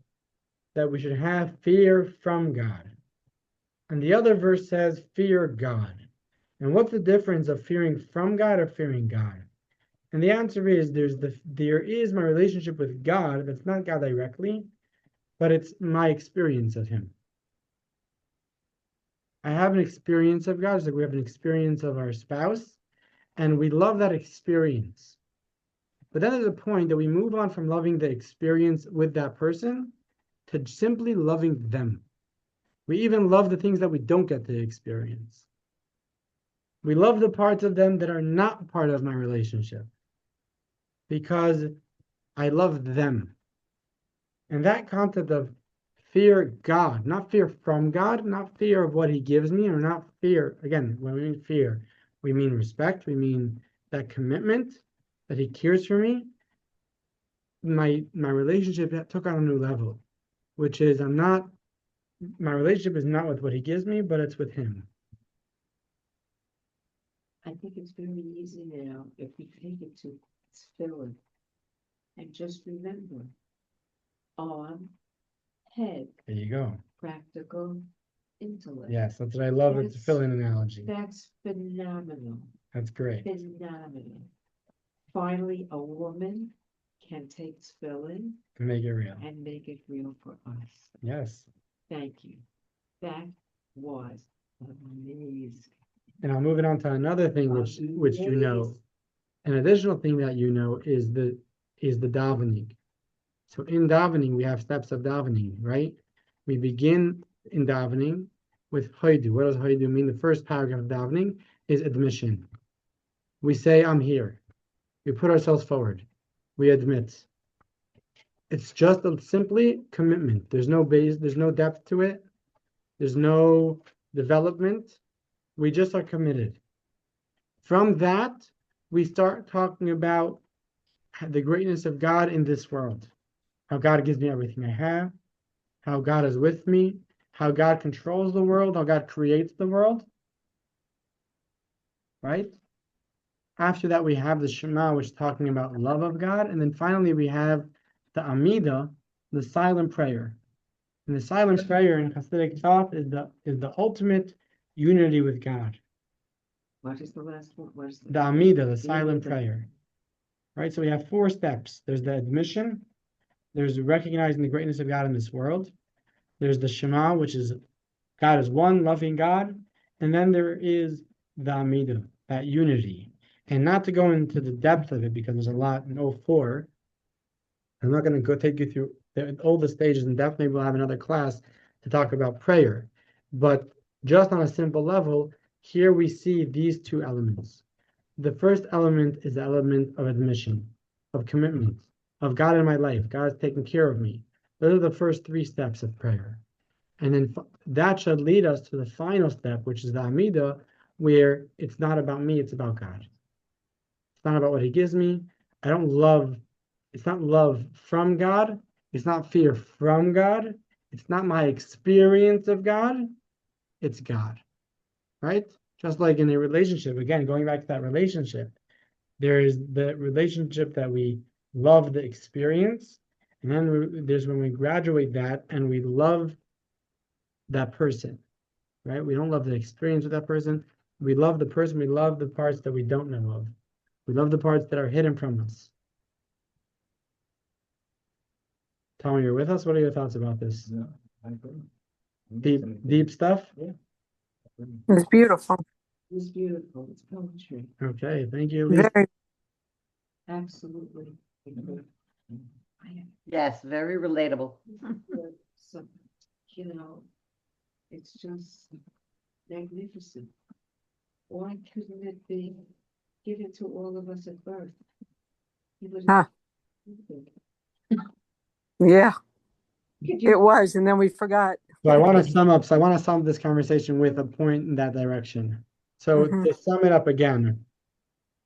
that we should have fear from God. And the other verse says, fear God. And what's the difference of fearing from God or fearing God? And the answer is there is my relationship with God, that's not God directly, but it's my experience of him. I have an experience of God, just like we have an experience of our spouse, and we love that experience. But then there's a point that we move on from loving the experience with that person to simply loving them. We even love the things that we don't get to experience. We love the parts of them that are not part of my relationship because I love them. And that concept of fear God, not fear from God, not fear of what he gives me, or not fear, again, when we mean fear, we mean respect, we mean that commitment that he cares for me. My relationship took on a new level, which is my relationship is not with what he gives me, but it's with him. I think it's very easy now if we take it to tefillin and just remember arm, head, There you go. practical intellect. Yes, that's what I love with the tefillin analogy. That's phenomenal. That's great. Phenomenal. Finally, a woman can take tefillin To make it real. and make it real for us. Yes. Thank you. That was amazing. And I'll move it on to another thing which you know. An additional thing that you know is the davening. So in davening, we have steps of davening, right? We begin in davening with hoidu. What does hoidu mean? The first paragraph of davening is admission. We say, I'm here. We put ourselves forward. We admit. It's just simply commitment. There's no base, there's no depth to it. There's no development. We just are committed. From that, we start talking about the greatness of God in this world. How God gives me everything I have. How God is with me. How God controls the world. How God creates the world. Right? After that, we have the Shema, which is talking about love of God. And then finally, we have the Amida, the silent prayer. And the silent prayer in Hasidic thought is the ultimate unity with God. What is the last one? What is The Amida, the silent prayer. Right? So we have 4 steps. There's the admission. There's recognizing the greatness of God in this world. There's the Shema, which is God is one, loving God. And then there is the Amida, that unity. And not to go into the depth of it, because there's a lot in 04. I'm not going to go take you through all the stages in depth. Maybe we'll have another class to talk about prayer. But just on a simple level, here we see these 2 elements. The first element is the element of admission, of commitment, of God in my life. God is taking care of me. Those are the first 3 steps of prayer. And then that should lead us to the final step, which is the Amida, where it's not about me, it's about God. It's not about what he gives me. It's not love from God. It's not fear from God. It's not my experience of God. It's God, right? Just like in a relationship, again, going back to that relationship, there is the relationship that we love the experience, and then there's when we graduate that and we love that person, right? We don't love the experience with that person. We love the person. We love the parts that we don't know of. We love the parts that are hidden from us. Tommy, you're with us? What are your thoughts about this? Yeah, I agree. Deep stuff? Yeah. It's beautiful. It's beautiful. It's poetry. Okay, thank you, Lisa. Very. Absolutely. Yes, very relatable. So, you know, it's just magnificent. Why couldn't it be given to all of us at birth? Huh. Yeah, Could you- it was, and then we forgot. So I want to sum up this conversation with a point in that direction. So Mhm. to sum it up again,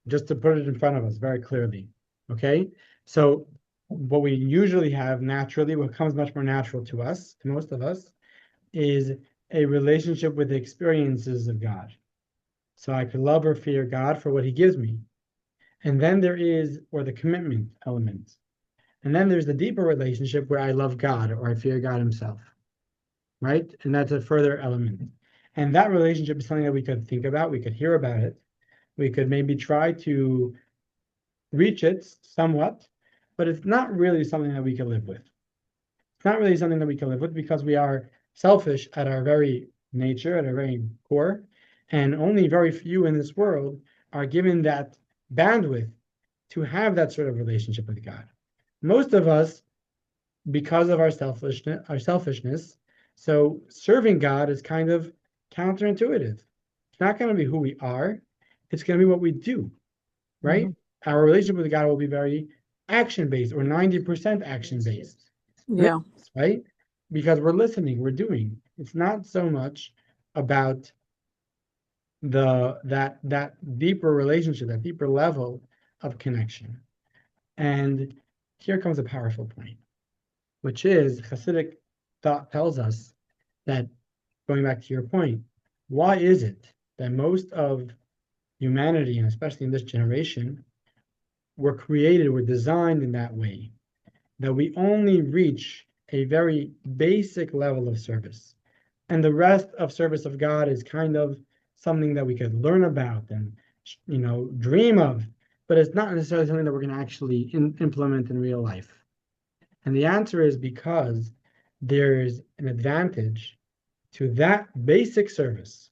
just to put it in front of us very clearly. Okay, so what we usually have naturally, what comes much more natural to us, to most of us, is a relationship with the experiences of God. So I could love or fear God for what he gives me. And then there is, or the commitment element. And then there's the deeper relationship where I love God or I fear God himself, right? And that's a further element. And that relationship is something that we could think about, we could hear about it, we could maybe try to reach it somewhat, but it's not really something that we can live with. It's not really something that we can live with because we are selfish at our very nature, at our very core, and only very few in this world are given that bandwidth to have that sort of relationship with God. Most of us, because of our selfishness, so serving God is kind of counterintuitive. It's not going to be who we are, it's going to be what we do, right? Our relationship with God will be very action-based or 90% action-based. Yeah. Right? Because we're listening, we're doing. It's not so much about that deeper relationship, that deeper level of connection. And here comes a powerful point, which is Hasidic thought tells us that, going back to your point, why is it that most of humanity, and especially in this generation, were created, were designed in that way, that we only reach a very basic level of service. And the rest of service of God is kind of something that we could learn about and, dream of, but it's not necessarily something that we're going to actually implement in real life. And the answer is because there's an advantage to that basic service,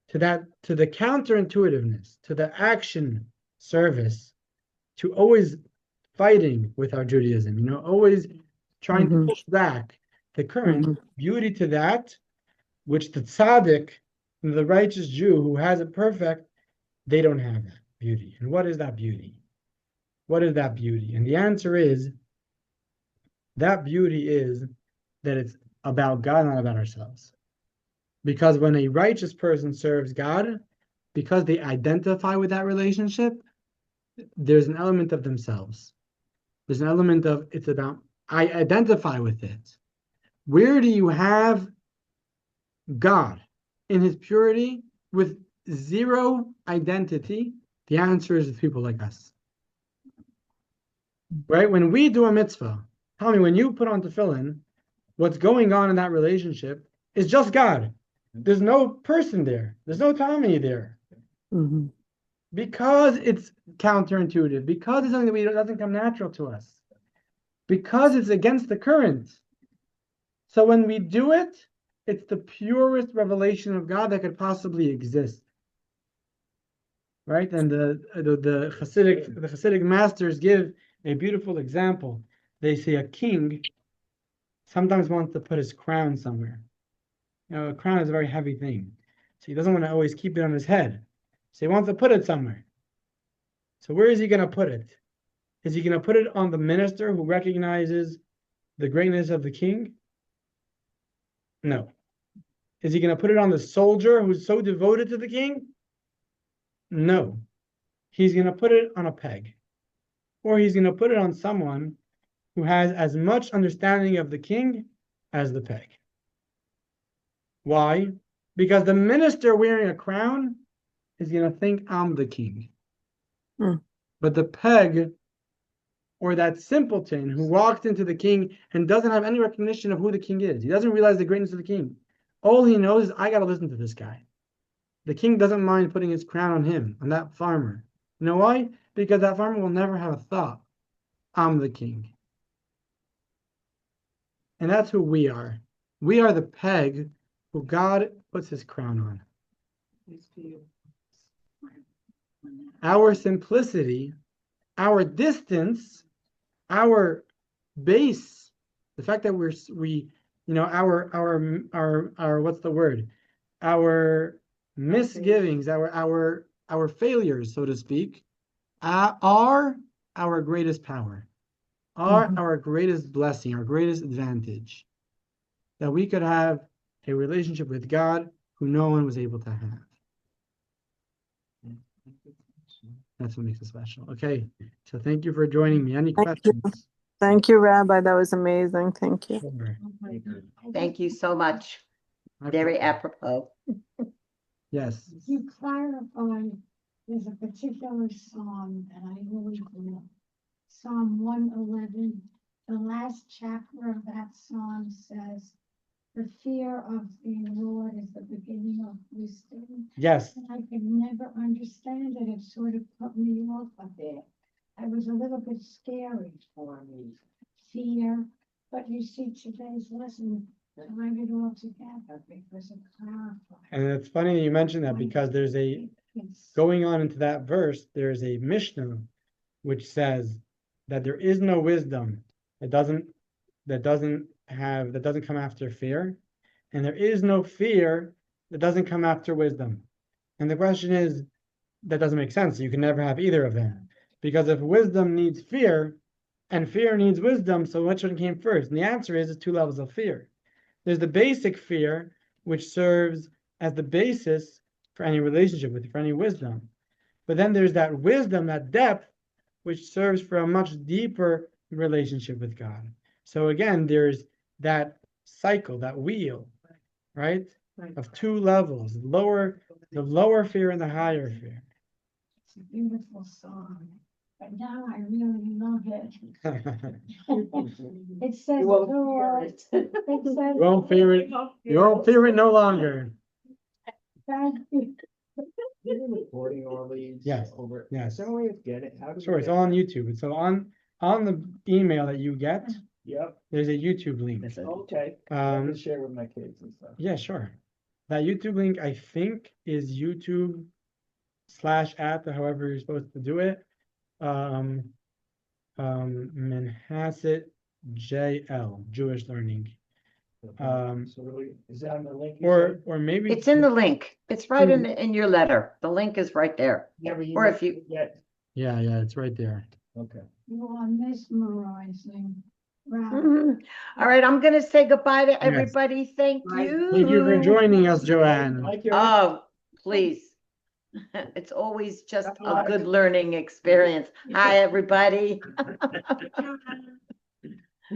to the counterintuitiveness, to the action service, to always fighting with our Judaism, always trying to push back the current beauty to that, which the tzaddik, the righteous Jew who has it perfect, they don't have that beauty. And what is that beauty? What is that beauty? And the answer is, that beauty is that it's about God, not about ourselves. Because when a righteous person serves God, because they identify with that relationship, there's an element of themselves. There's an element of, it's about, I identify with it. Where do you have God in his purity with zero identity? The answer is people like us. Right? When we do a mitzvah, tell me, when you put on tefillin, what's going on in that relationship is just God. There's no person there. There's no Tommy there. Because it's counterintuitive, because it's something that doesn't come natural to us, because it's against the current. So when we do it, it's the purest revelation of God that could possibly exist. Right? And the Hasidic masters give a beautiful example. They say a king sometimes wants to put his crown somewhere. A crown is a very heavy thing. So he doesn't want to always keep it on his head. So he wants to put it somewhere. So where is he going to put it? Is he going to put it on the minister who recognizes the greatness of the king? No. Is he going to put it on the soldier who's so devoted to the king? No. He's going to put it on a peg. Or he's going to put it on someone who has as much understanding of the king as the peg. Why? Because the minister wearing a crown is going to think, I'm the king. But the peg, or that simpleton who walks into the king and doesn't have any recognition of who the king is, he doesn't realize the greatness of the king. All he knows is, I got to listen to this guy. The king doesn't mind putting his crown on him, on that farmer. You know why? Because that farmer will never have a thought, I'm the king. And that's who we are. We are the peg who God puts his crown on. Our simplicity, our distance, our base, the fact that our what's the word? Our misgivings, our failures, so to speak, are our greatest power, are our greatest blessing, our greatest advantage. That we could have a relationship with God who no one was able to have. That's what makes it special. Okay, so thank you for joining me. Any Thank you. questions? Thank you, Rabbi. That was amazing. Thank you. Sure. Thank you so much. My Very pleasure. apropos. Yes. You clarified, there's a particular psalm that I always know. Psalm 111, the last chapter of that psalm says, the fear of the Lord is the beginning of wisdom. Yes. And I could never understand it. It sort of put me off a bit. It was a little bit scary for me. Fear. But you see, today's lesson tied it all together because it clarified. And it's funny you mentioned that because there's a, going on into that verse, there's a Mishnah which says that there is no wisdom that doesn't come after fear, and there is no fear that doesn't come after wisdom. And the question is, that doesn't make sense. You can never have either of them, because if wisdom needs fear and fear needs wisdom, so which one came first? And the answer is, it's two levels of fear. There's the basic fear, which serves as the basis for any relationship with you, for any wisdom. But then there's that wisdom, that depth, which serves for a much deeper relationship with God. So again, there's that cycle, that wheel, right? Of two levels, the lower fear and the higher fear. It's a beautiful song, but now I really love it. It says, You won't Lord, hear it. it says, You won't fear it. You won't fear it no longer. thank you. You're recording all these Yes, over. yes. Is there a way of getting it? How do we Sure, it's get all on that? YouTube. And so on the email that you get, Yep, there's a YouTube link. okay. I can share with my kids and stuff. Yeah, sure. That YouTube link, I think, is YouTube/app, however you're supposed to do it. Manhasset JL, Jewish Learning. So is that on the link? Or maybe It's in the link. It's right in your letter. The link is right there. Or if you, Yet, yeah, it's right there. okay. You are mesmerizing. Wow. All right, I'm gonna say goodbye to everybody. Thank you. Thank you for joining us, Joanne. Like your. Oh, please. It's always just a good learning experience. Hi, everybody. All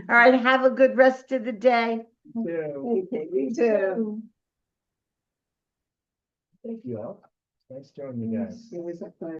right, have a good rest of the day. You too. Thank you all. Nice joining you guys. It was a pleasure.